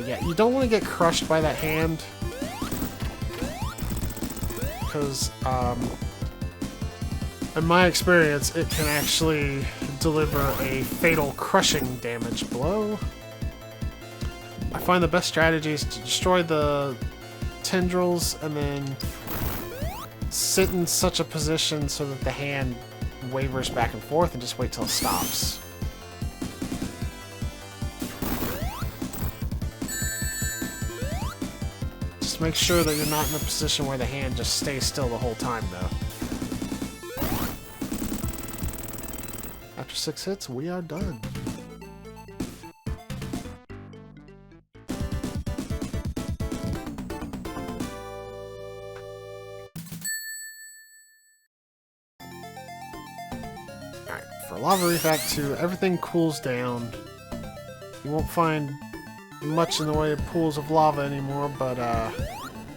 Yeah, you don't want to get crushed by that hand. Because, in my experience, it can actually deliver a fatal crushing damage blow. I find the best strategy is to destroy the tendrils and then sit in such a position so that the hand wavers back and forth and just wait till it stops. Just make sure that you're not in a position where the hand just stays still the whole time, though. After 6 hits, we are done. For Lava Reef Act 2, everything cools down. You won't find much in the way of pools of lava anymore, but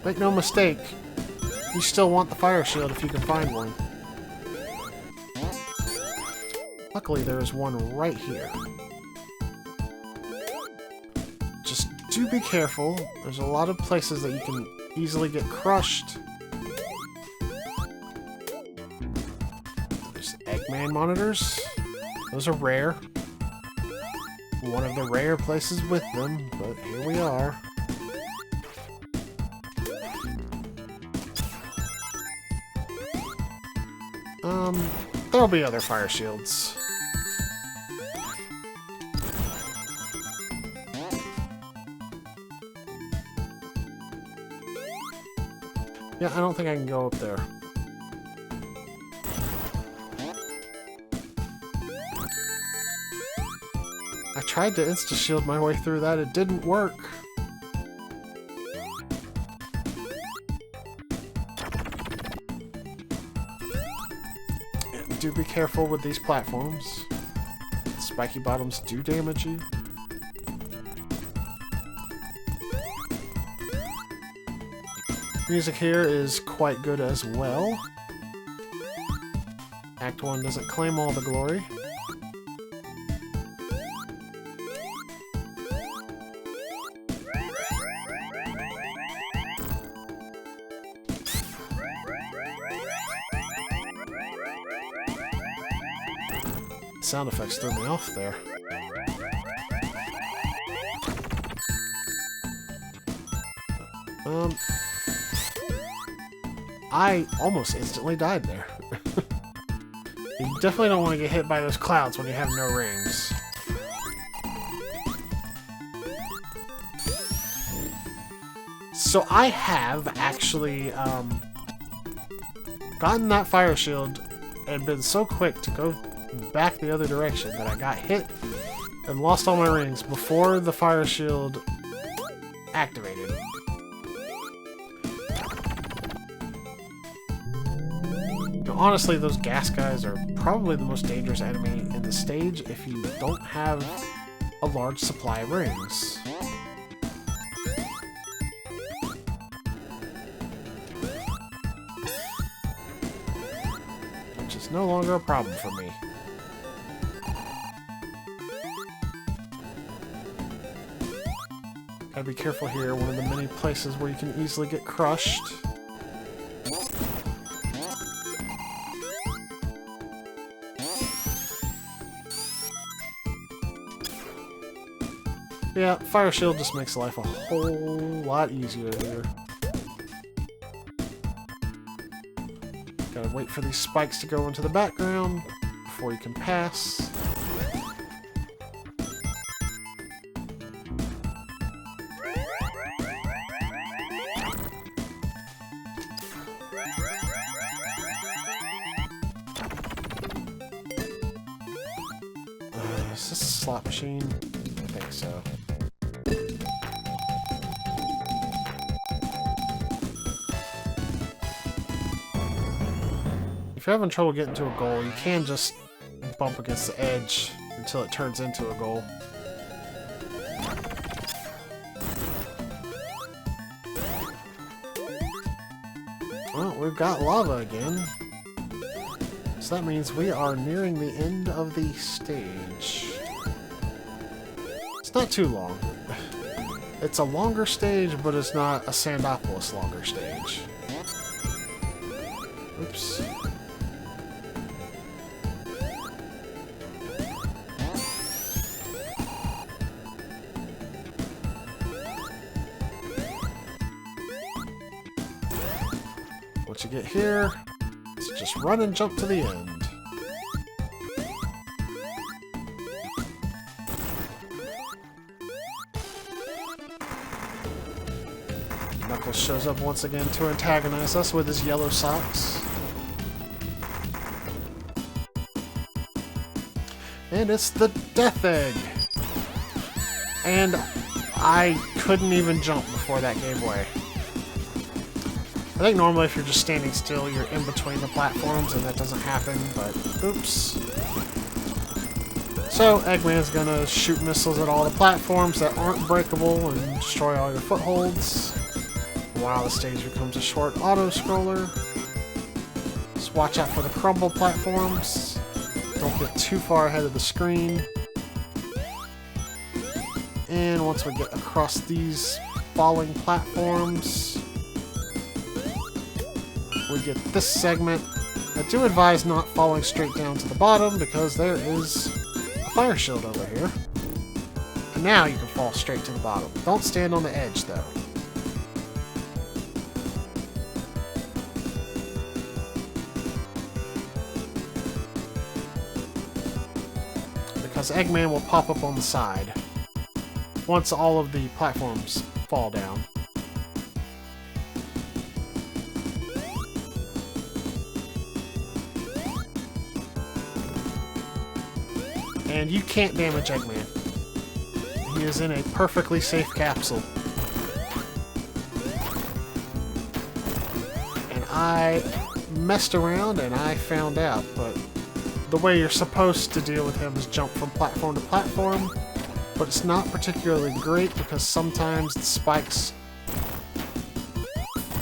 make no mistake, you still want the fire shield if you can find one. Luckily, there is one right here. Just do be careful. There's a lot of places that you can easily get crushed. Eggman monitors. Those are rare. One of the rare places with them, but here we are. There'll be other fire shields. Yeah, I don't think I can go up there. I tried to insta-shield my way through that, it didn't work. And do be careful with these platforms. Spiky bottoms do damage you. Music here is quite good as well. Act 1 doesn't claim all the glory. Sound effects threw me off there. I almost instantly died there. You definitely don't want to get hit by those clouds when you have no rings. So I have actually gotten that fire shield and been so quick to go back the other direction that I got hit and lost all my rings before the fire shield activated. Now, honestly, those gas guys are probably the most dangerous enemy in the stage if you don't have a large supply of rings. Which is no longer a problem for me. Gotta be careful here, one of the many places where you can easily get crushed. Yeah, fire shield just makes life a whole lot easier here. Gotta wait for these spikes to go into the background before you can pass. Is this a slot machine? I think so. If you're having trouble getting to a goal, you can just bump against the edge until it turns into a goal. Well, we've got lava again. So that means we are nearing the end of the stage. It's not too long. It's a longer stage, but it's not a Sandopolis longer stage. Oops. What you get here is just run and jump to the end. Knuckles shows up once again to antagonize us with his yellow socks. And it's the Death Egg! And I couldn't even jump before that gave way. I think normally if you're just standing still, you're in between the platforms, and that doesn't happen, but oops. So, Eggman's gonna shoot missiles at all the platforms that aren't breakable and destroy all your footholds, while the stage becomes a short auto-scroller. Just watch out for the crumble platforms. Don't get too far ahead of the screen. And once we get across these falling platforms, we get this segment. I do advise not falling straight down to the bottom because there is a fire shield over here. And now you can fall straight to the bottom. Don't stand on the edge though. Because Eggman will pop up on the side once all of the platforms fall down. And you can't damage Eggman. He is in a perfectly safe capsule. And I messed around and I found out, but the way you're supposed to deal with him is jump from platform to platform, but it's not particularly great because sometimes the spikes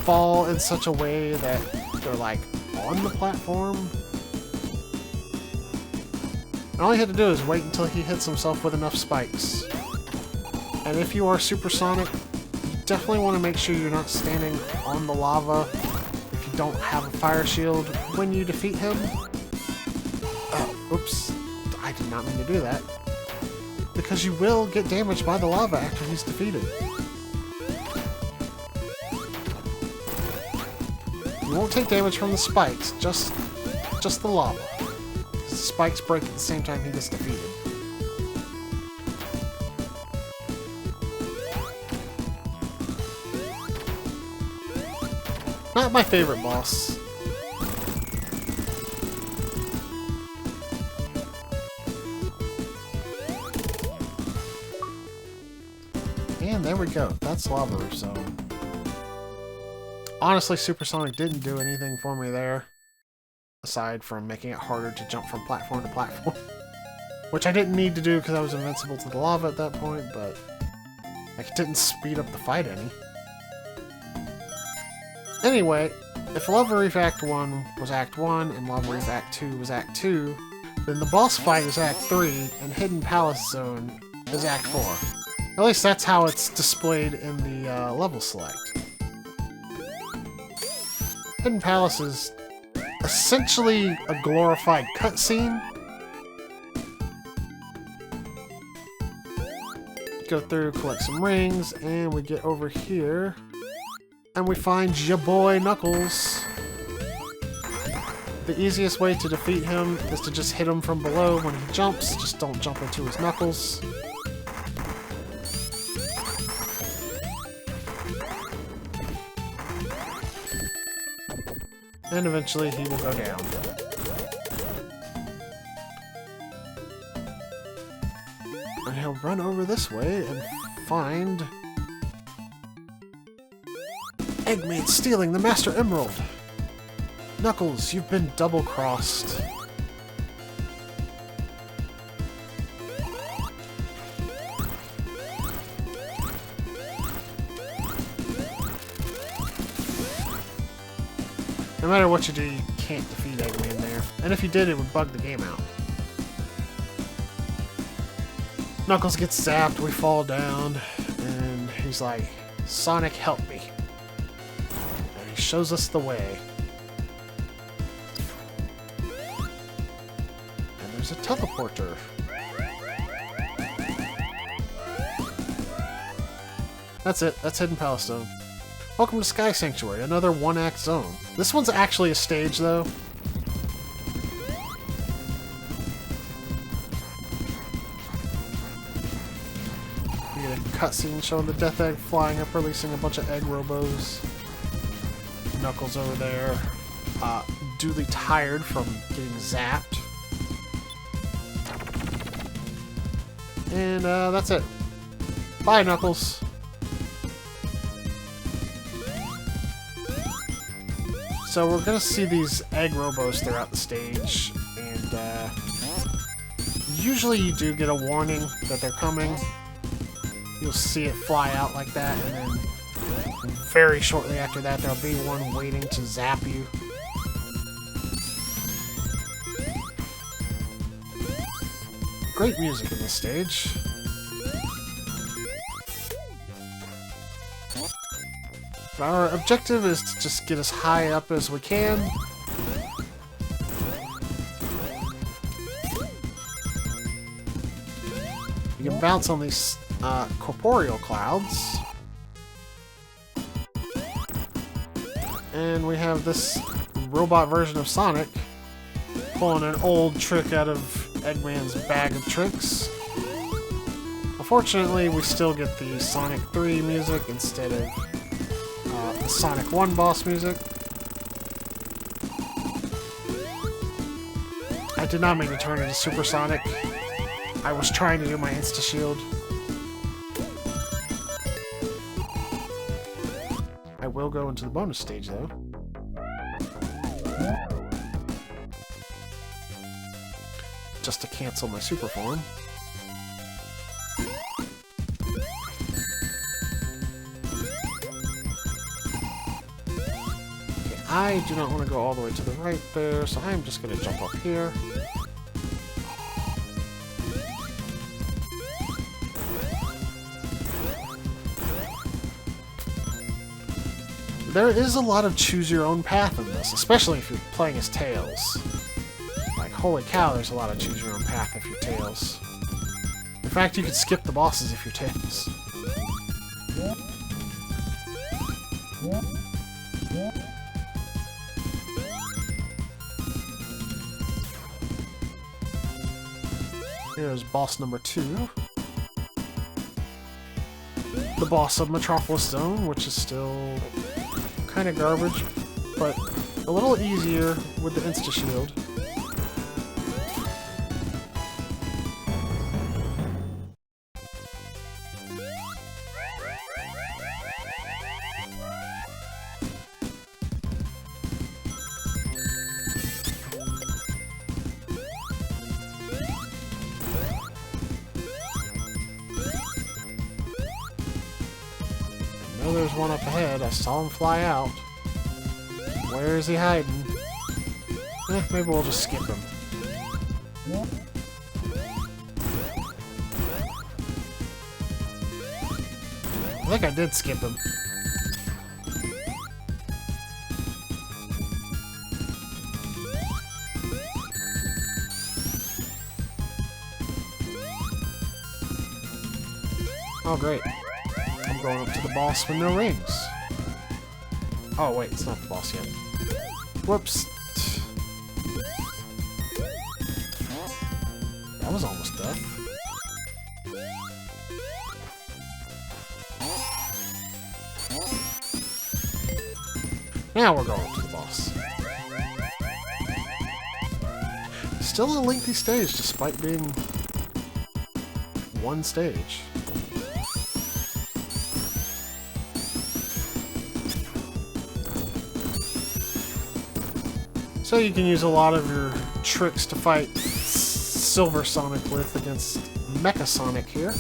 fall in such a way that they're like on the platform. And all you have to do is wait until he hits himself with enough spikes. And if you are supersonic, you definitely want to make sure you're not standing on the lava if you don't have a fire shield when you defeat him. Oops, I did not mean to do that. Because you will get damaged by the lava after he's defeated. You won't take damage from the spikes, just the lava. The spikes break at the same time he gets defeated. Not my favorite boss. And there we go. That's Lava Roof Zone. Honestly, Supersonic didn't do anything for me there, aside from making it harder to jump from platform to platform. Which I didn't need to do because I was invincible to the lava at that point, but like, it didn't speed up the fight any. Anyway, if Lava Reef Act 1 was Act 1 and Lava Reef Act 2 was Act 2, then the boss fight is Act 3 and Hidden Palace Zone is Act 4. At least that's how it's displayed in the level select. Hidden Palace is essentially a glorified cutscene. Go through, collect some rings, and we get over here. And we find ya boy Knuckles. The easiest way to defeat him is to just hit him from below when he jumps. Just don't jump into his knuckles. And eventually he will go down. And he'll run over this way and find Eggman stealing the Master Emerald. Knuckles, you've been double-crossed. No matter what you do, you can't defeat Eggman there. And if you did, it would bug the game out. Knuckles gets zapped, we fall down, and he's like, Sonic, help me. And he shows us the way. And there's a teleporter. That's it, that's Hidden Palace Zone. Welcome to Sky Sanctuary, another one-act zone. This one's actually a stage, though. You get a cutscene showing the Death Egg flying up, releasing a bunch of egg robos. Knuckles over there, duly tired from getting zapped. And that's it. Bye, Knuckles. So we're gonna see these egg robos throughout the stage, and usually you do get a warning that they're coming. You'll see it fly out like that, and then very shortly after that there'll be one waiting to zap you. Great music in this stage. Our objective is to just get as high up as we can. You can bounce on these corporeal clouds. And we have this robot version of Sonic pulling an old trick out of Eggman's bag of tricks. Unfortunately, we still get the Sonic 3 music instead of the Sonic 1 boss music. I did not mean to turn into Super Sonic. I was trying to do my insta-shield. I will go into the bonus stage, though. Just to cancel my super form. I do not want to go all the way to the right there, so I'm just going to jump up here. There is a lot of choose-your-own path in this, especially if you're playing as Tails. Like, holy cow, there's a lot of choose-your-own path if you're Tails. In fact, you could skip the bosses if you're Tails. Here's boss number 2. The boss of Metropolis Zone, which is still kind of garbage, but a little easier with the insta-shield. There's one up ahead. I saw him fly out. Where is he hiding? Maybe we'll just skip him. I think I did skip him. Oh, great. I'm going up to the boss with no rings. Oh, wait, it's not the boss yet. Whoops. That was almost death. Now we're going up to the boss. Still a lengthy stage, despite being one stage. So you can use a lot of your tricks to fight Silver Sonic with against Mecha Sonic here.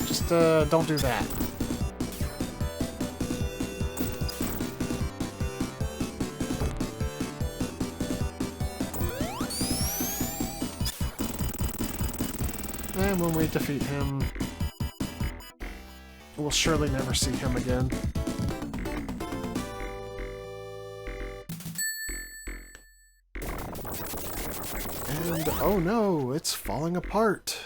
Just don't do that. And when we defeat him, we'll surely never see him again. And oh no, it's falling apart.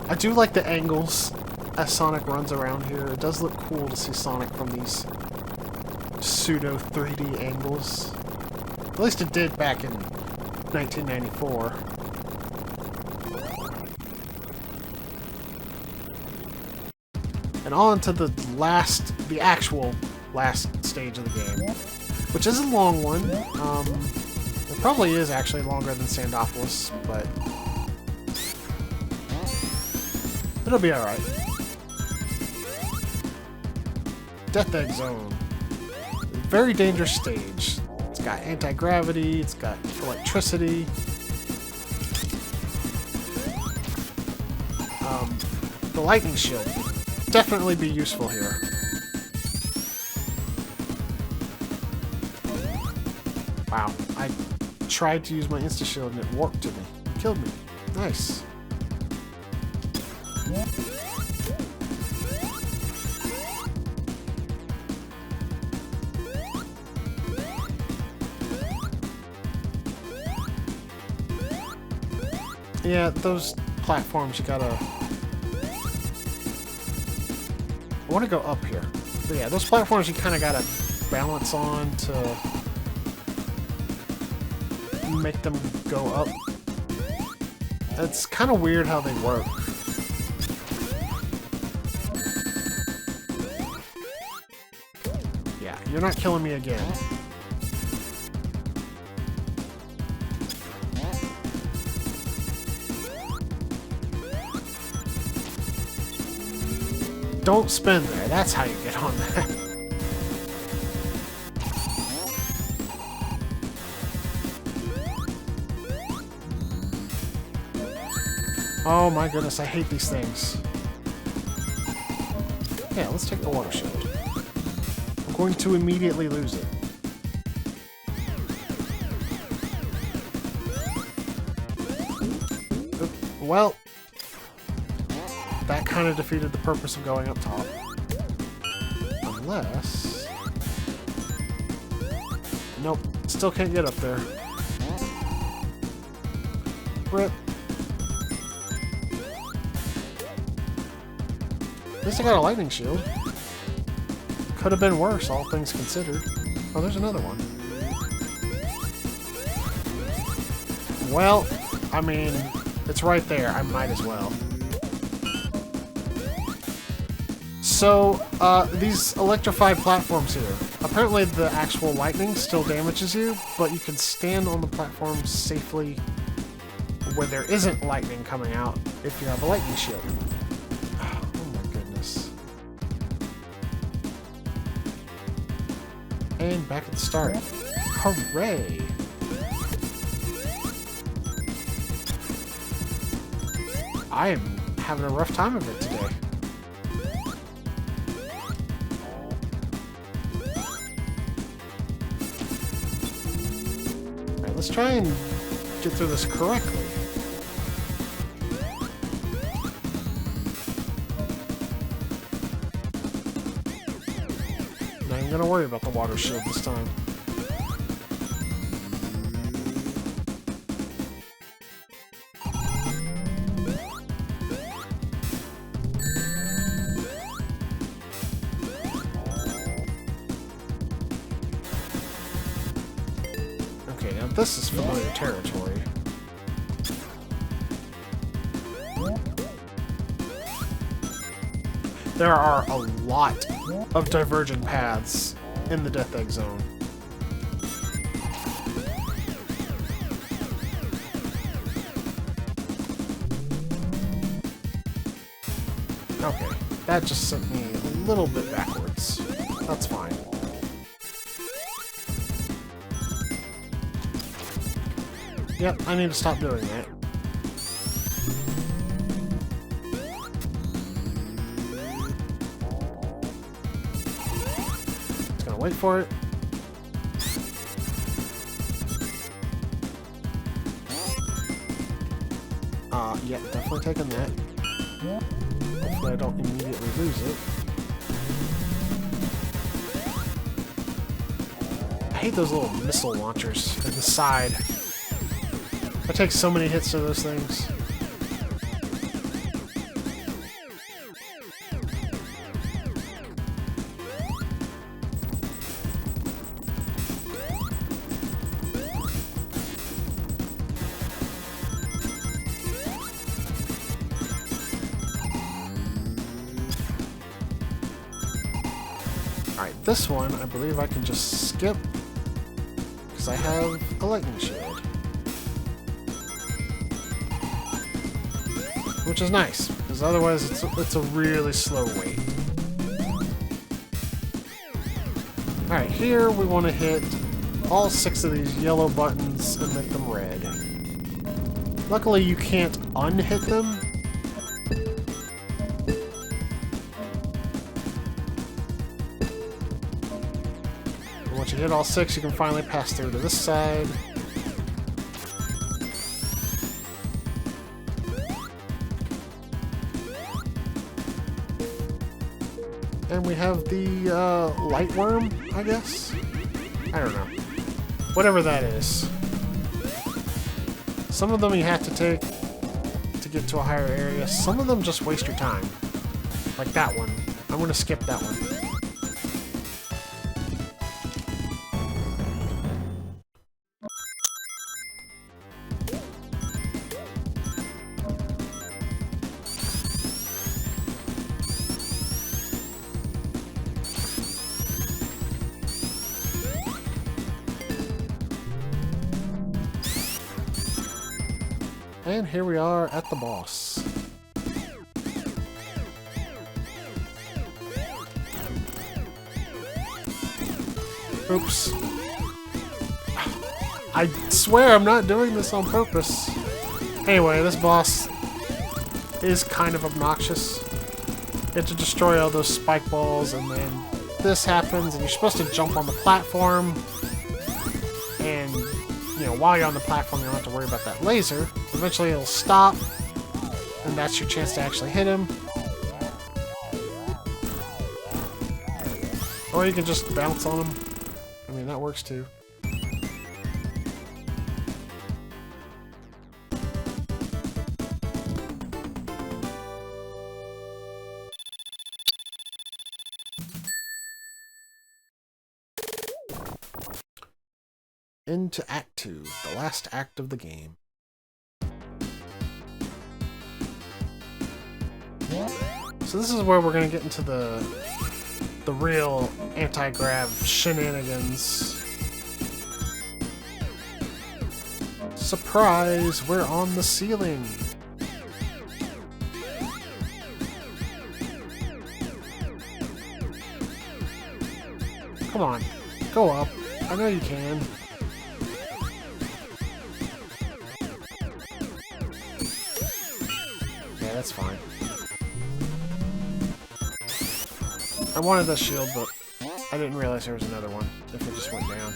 I do like the angles as Sonic runs around here. It does look cool to see Sonic from these pseudo 3D angles. At least it did back in 1994. And on to the actual last stage of the game, which is a long one. It probably is actually longer than Sandopolis, but it'll be alright. Death Egg Zone. Very dangerous stage. It's got anti-gravity, it's got electricity. The lightning shield would definitely be useful here. Wow, I tried to use my insta-shield and it warped to me. It killed me. Nice. Yeah, those platforms you gotta... I want to go up here. But yeah, those platforms you kind of gotta balance on to make them go up. It's kind of weird how they work. Yeah, you're not killing me again. Don't spin there. That's how you get on that. Oh my goodness, I hate these things. Yeah, let's take the water shield. I'm going to immediately lose it. Well, that kind of defeated the purpose of going up top. Unless... Nope, still can't get up there. Rip. At least I got a lightning shield. Could have been worse, all things considered. Oh, there's another one. Well, I mean, it's right there. I might as well. So, these electrified platforms here. Apparently the actual lightning still damages you, but you can stand on the platform safely where there isn't lightning coming out if you have a lightning shield. Oh my goodness. And back at the start. Hooray! I am having a rough time of it today. Alright, let's try and get through this correctly. Not even gonna worry about the water shield this time. Okay, now this is familiar territory. There are a lot of divergent paths in the Death Egg Zone. Okay, that just sent me a little bit backwards. That's fine. Yep, I need to stop doing that. Just gonna wait for it. Yeah, definitely taking that. Hopefully I don't immediately lose it. I hate those little missile launchers in the side. I take so many hits to those things. Alright, this one I believe I can just skip because I have a lightning shield. Which is nice, because otherwise it's a really slow wait. Alright, here we want to hit all 6 of these yellow buttons and make them red. Luckily you can't unhit them. And once you hit all 6, you can finally pass through to this side. And we have the light worm, I guess? I don't know. Whatever that is. Some of them you have to take to get to a higher area. Some of them just waste your time. Like that one. I'm going to skip that one. And here we are at the boss. Oops. I swear I'm not doing this on purpose. Anyway, this boss is kind of obnoxious. You have to destroy all those spike balls, and then this happens, and you're supposed to jump on the platform. And, you know, while you're on the platform, you don't have to worry about that laser. Eventually it'll stop, and that's your chance to actually hit him. Or you can just bounce on him. I mean, that works too. Into Act 2, the last act of the game. So this is where we're going to get into the real anti-grav shenanigans. Surprise! We're on the ceiling! Come on, go up. I know you can. Yeah, that's fine. I wanted that shield, but I didn't realize there was another one if it just went down.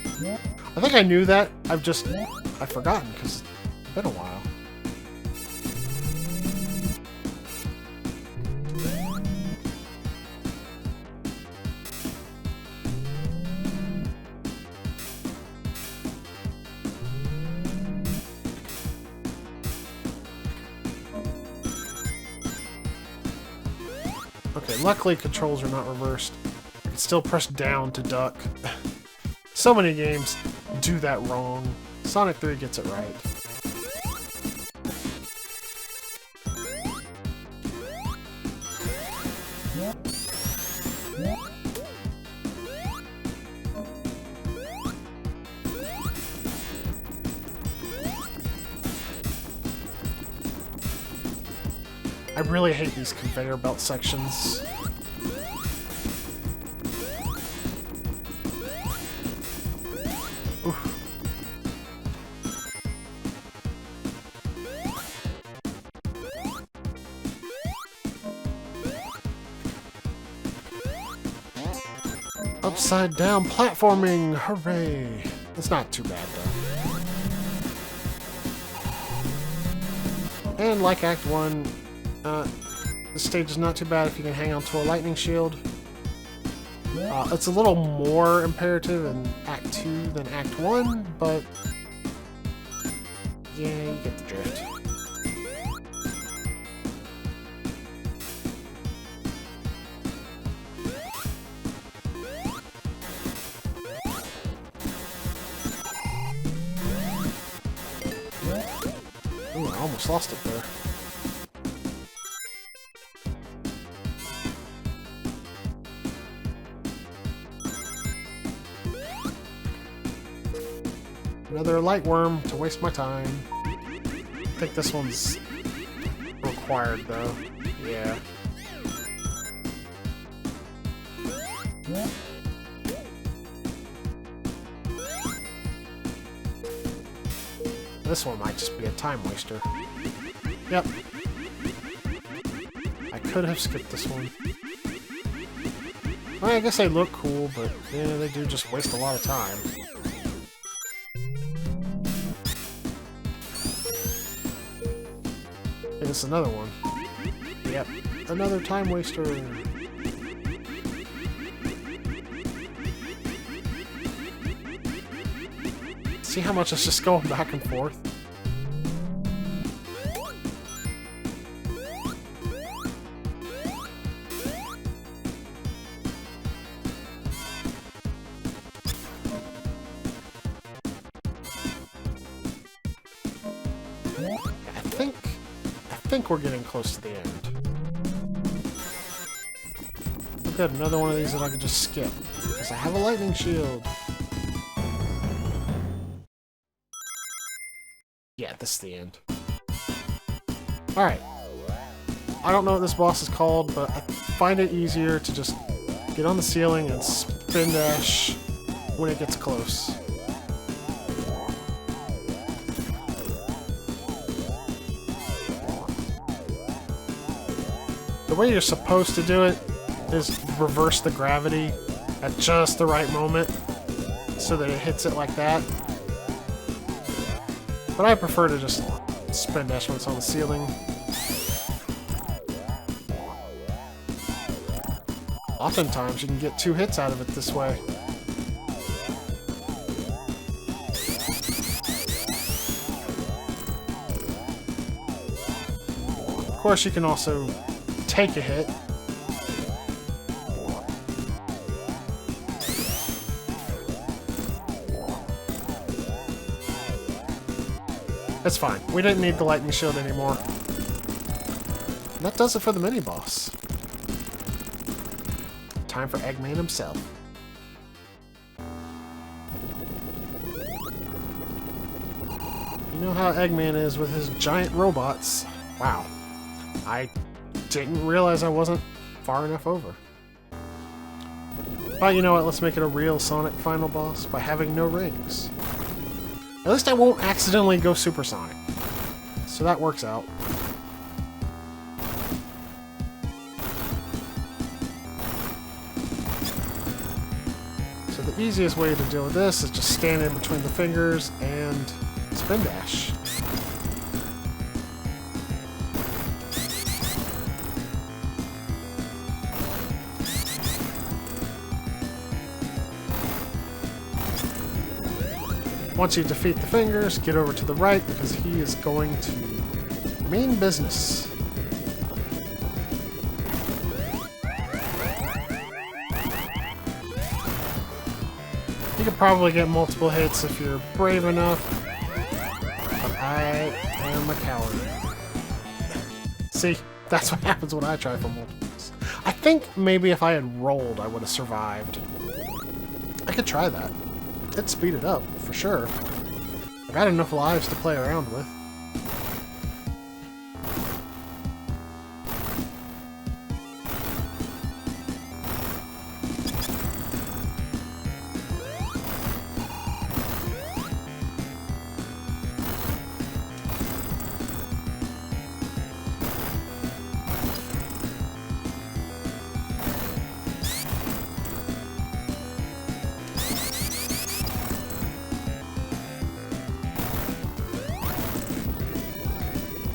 I think I knew that. I've forgotten because it's been a while. Okay, luckily controls are not reversed. I can still press down to duck. So many games do that wrong. Sonic 3 gets it right. I really hate these conveyor belt sections. Oof. Upside down platforming! Hooray! It's not too bad though. And like Act 1, the stage is not too bad if you can hang on to a lightning shield. It's a little more imperative in Act 2 than Act 1, but yeah, you get the drift. Ooh, I almost lost it there. Another light worm to waste my time. I think this one's required though. Yeah. This one might just be a time waster. Yep. I could have skipped this one. Well, I guess they look cool, but yeah, they do just waste a lot of time. Hey, this is another one. Yep. Another time waster. See how much it's just going back and forth? I think we're getting close to the end. Oh, good, another one of these that I can just skip, because I have a lightning shield. Yeah, this is the end. Alright. I don't know what this boss is called, but I find it easier to just get on the ceiling and spin dash when it gets close. The way you're supposed to do it is reverse the gravity at just the right moment so that it hits it like that. But I prefer to just spin dash when it's on the ceiling. Oftentimes you can get 2 hits out of it this way. Of course you can also take a hit. That's fine. We didn't need the lightning shield anymore. And that does it for the mini-boss. Time for Eggman himself. You know how Eggman is with his giant robots. Wow. I didn't realize I wasn't far enough over. But you know what, let's make it a real Sonic final boss by having no rings. At least I won't accidentally go supersonic. So that works out. So the easiest way to deal with this is just stand in between the fingers and spin dash. Once you defeat the fingers, get over to the right because he is going to mean business. You could probably get multiple hits if you're brave enough, but I am a coward. See, that's what happens when I try for multiples. I think maybe if I had rolled, I would have survived. I could try that. It'd speed it up, for sure. I got enough lives to play around with.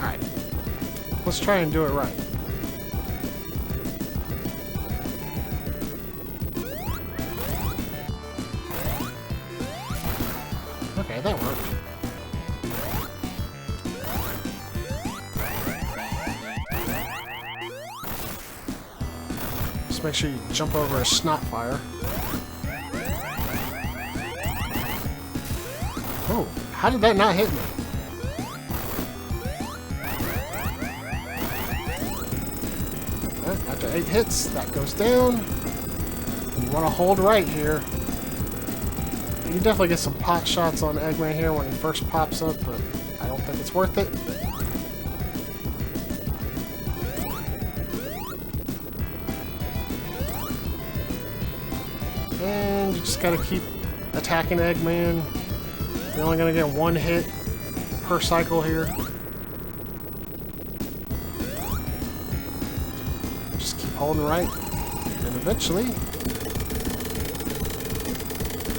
Alright. Let's try and do it right. Okay, that worked. Just make sure you jump over a snot fire. Oh, how did that not hit me? After 8 hits, that goes down. You want to hold right here. You can definitely get some pot shots on Eggman here when he first pops up, but I don't think it's worth it. And you just gotta keep attacking Eggman. You're only gonna get 1 hit per cycle here. Just keep holding right, and eventually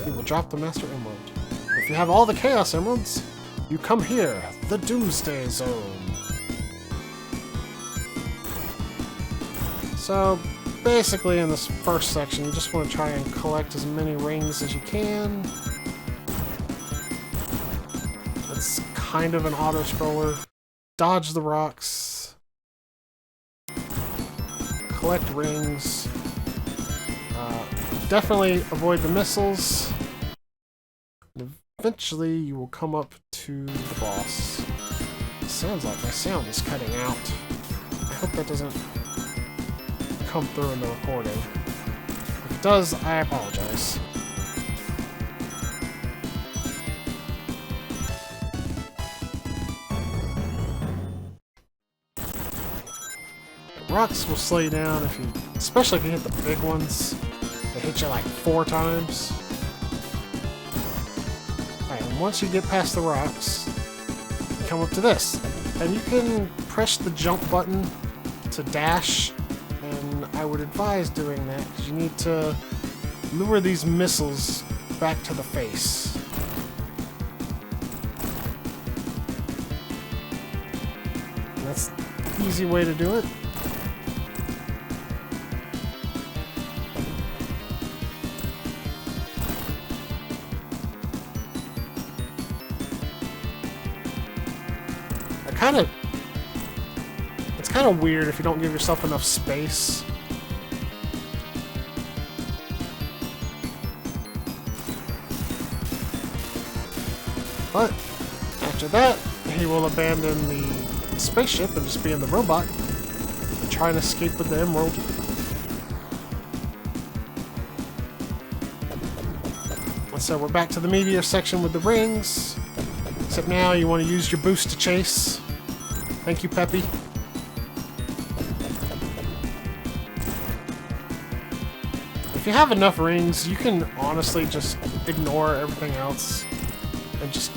you will drop the Master Emerald. If you have all the Chaos Emeralds, you come here, the Doomsday Zone. So basically in this first section, you just want to try and collect as many rings as you can. It's kind of an auto-scroller. Dodge the rocks. Collect rings. Definitely avoid the missiles. And eventually you will come up to the boss. It sounds like my sound is cutting out. I hope that doesn't come through in the recording. If it does, I apologize. Rocks will slow you down if you, especially if you hit the big ones. They hit you like 4 times. Alright, and once you get past the rocks, you come up to this. And you can press the jump button to dash, and I would advise doing that because you need to lure these missiles back to the face. And that's the easy way to do it. It's kind of weird if you don't give yourself enough space. But after that, he will abandon the spaceship and just be in the robot and try and escape with the emerald. And so we're back to the meteor section with the rings. Except now you want to use your boost to chase. Thank you, Peppy. If you have enough rings, you can honestly just ignore everything else and just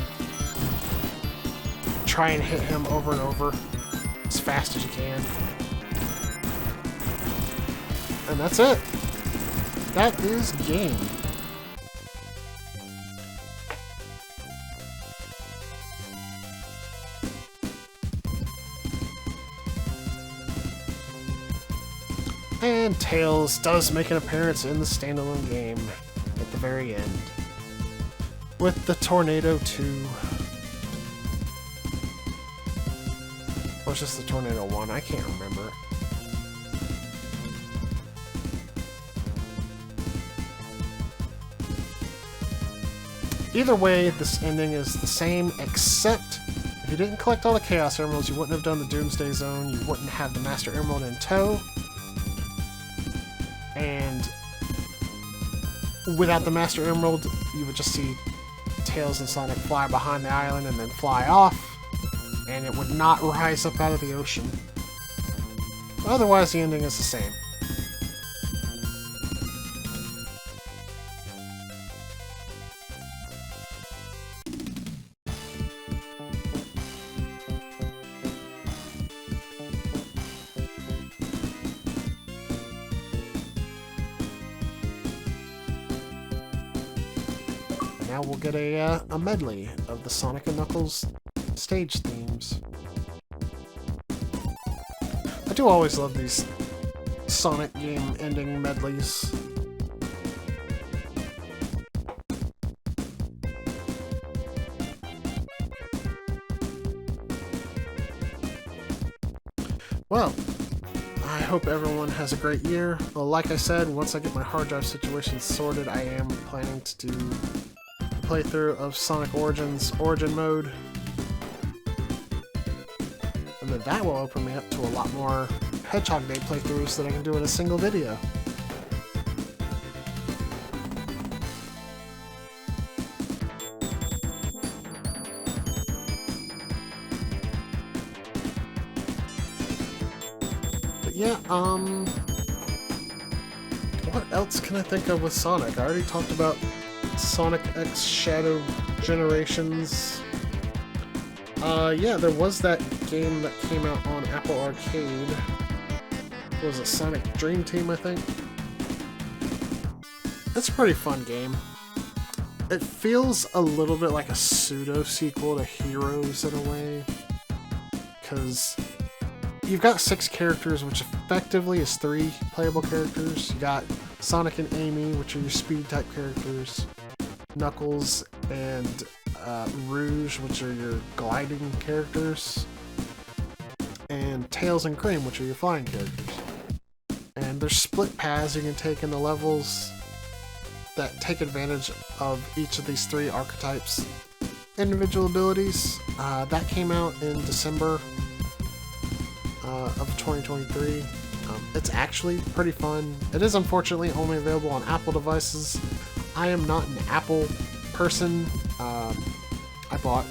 try and hit him over and over as fast as you can. And that's it. That is game. And Tails does make an appearance in the standalone game at the very end. With the Tornado 2. Or it's just the Tornado 1, I can't remember. Either way, this ending is the same, except if you didn't collect all the Chaos Emeralds, you wouldn't have done the Doomsday Zone, you wouldn't have the Master Emerald in tow. And without the Master Emerald, you would just see Tails and Sonic fly behind the island and then fly off, and it would not rise up out of the ocean. Otherwise, the ending is the same. Now we'll get a medley of the Sonic and Knuckles stage themes. I do always love these Sonic game ending medleys. Well, I hope everyone has a great year. Well, like I said, once I get my hard drive situation sorted, I am planning to do playthrough of Sonic Origins Origin Mode, and then that will open me up to a lot more Hedgehog Day playthroughs that I can do in a single video. But yeah, what else can I think of with Sonic? I already talked about Sonic X Shadow Generations. Yeah, there was that game that came out on Apple Arcade. What was it, Sonic Dream Team, I think? It's a pretty fun game. It feels a little bit like a pseudo-sequel to Heroes in a way, because you've got 6 characters, which effectively is 3 playable characters. You got Sonic and Amy, which are your speed-type characters. Knuckles and Rouge, which are your gliding characters, and Tails and Cream, which are your flying characters. And there's split paths you can take in the levels that take advantage of each of these 3 archetypes' individual abilities. That came out in December of 2023. It's actually pretty fun. It is unfortunately only available on Apple devices. I am not an Apple person. I bought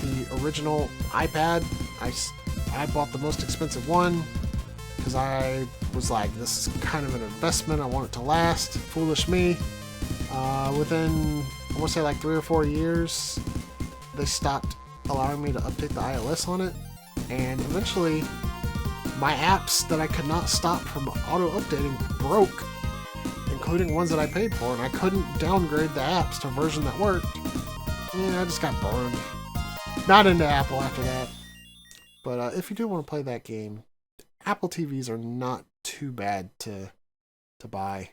the original iPad. I bought the most expensive one because I was like, this is kind of an investment. I want it to last. Foolish me. Within, I want to say like 3 or 4 years, they stopped allowing me to update the iOS on it. And eventually, my apps that I could not stop from auto-updating broke, including ones that I paid for, and I couldn't downgrade the apps to a version that worked. Yeah, I just got burned. Not into Apple after that. But if you do want to play that game, Apple TVs are not too bad to buy.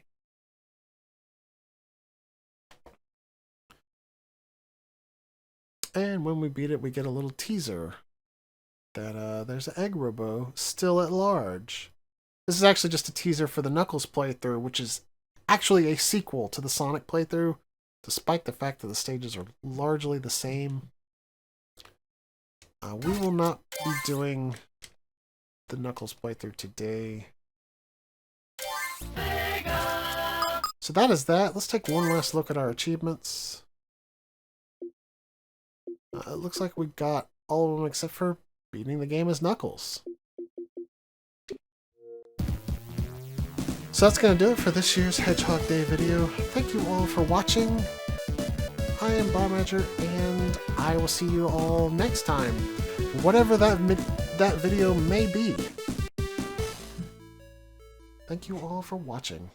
And when we beat it, we get a little teaser that there's an Egg Robo still at large. This is actually just a teaser for the Knuckles playthrough, which is actually a sequel to the Sonic playthrough, despite the fact that the stages are largely the same. We will not be doing the Knuckles playthrough today. So that is that. Let's take one last look at our achievements. It looks like we got all of them except for beating the game as Knuckles. So that's going to do it for this year's Hedgehog Day video. Thank you all for watching. I am Blaumagier, and I will see you all next time, whatever that video may be. Thank you all for watching.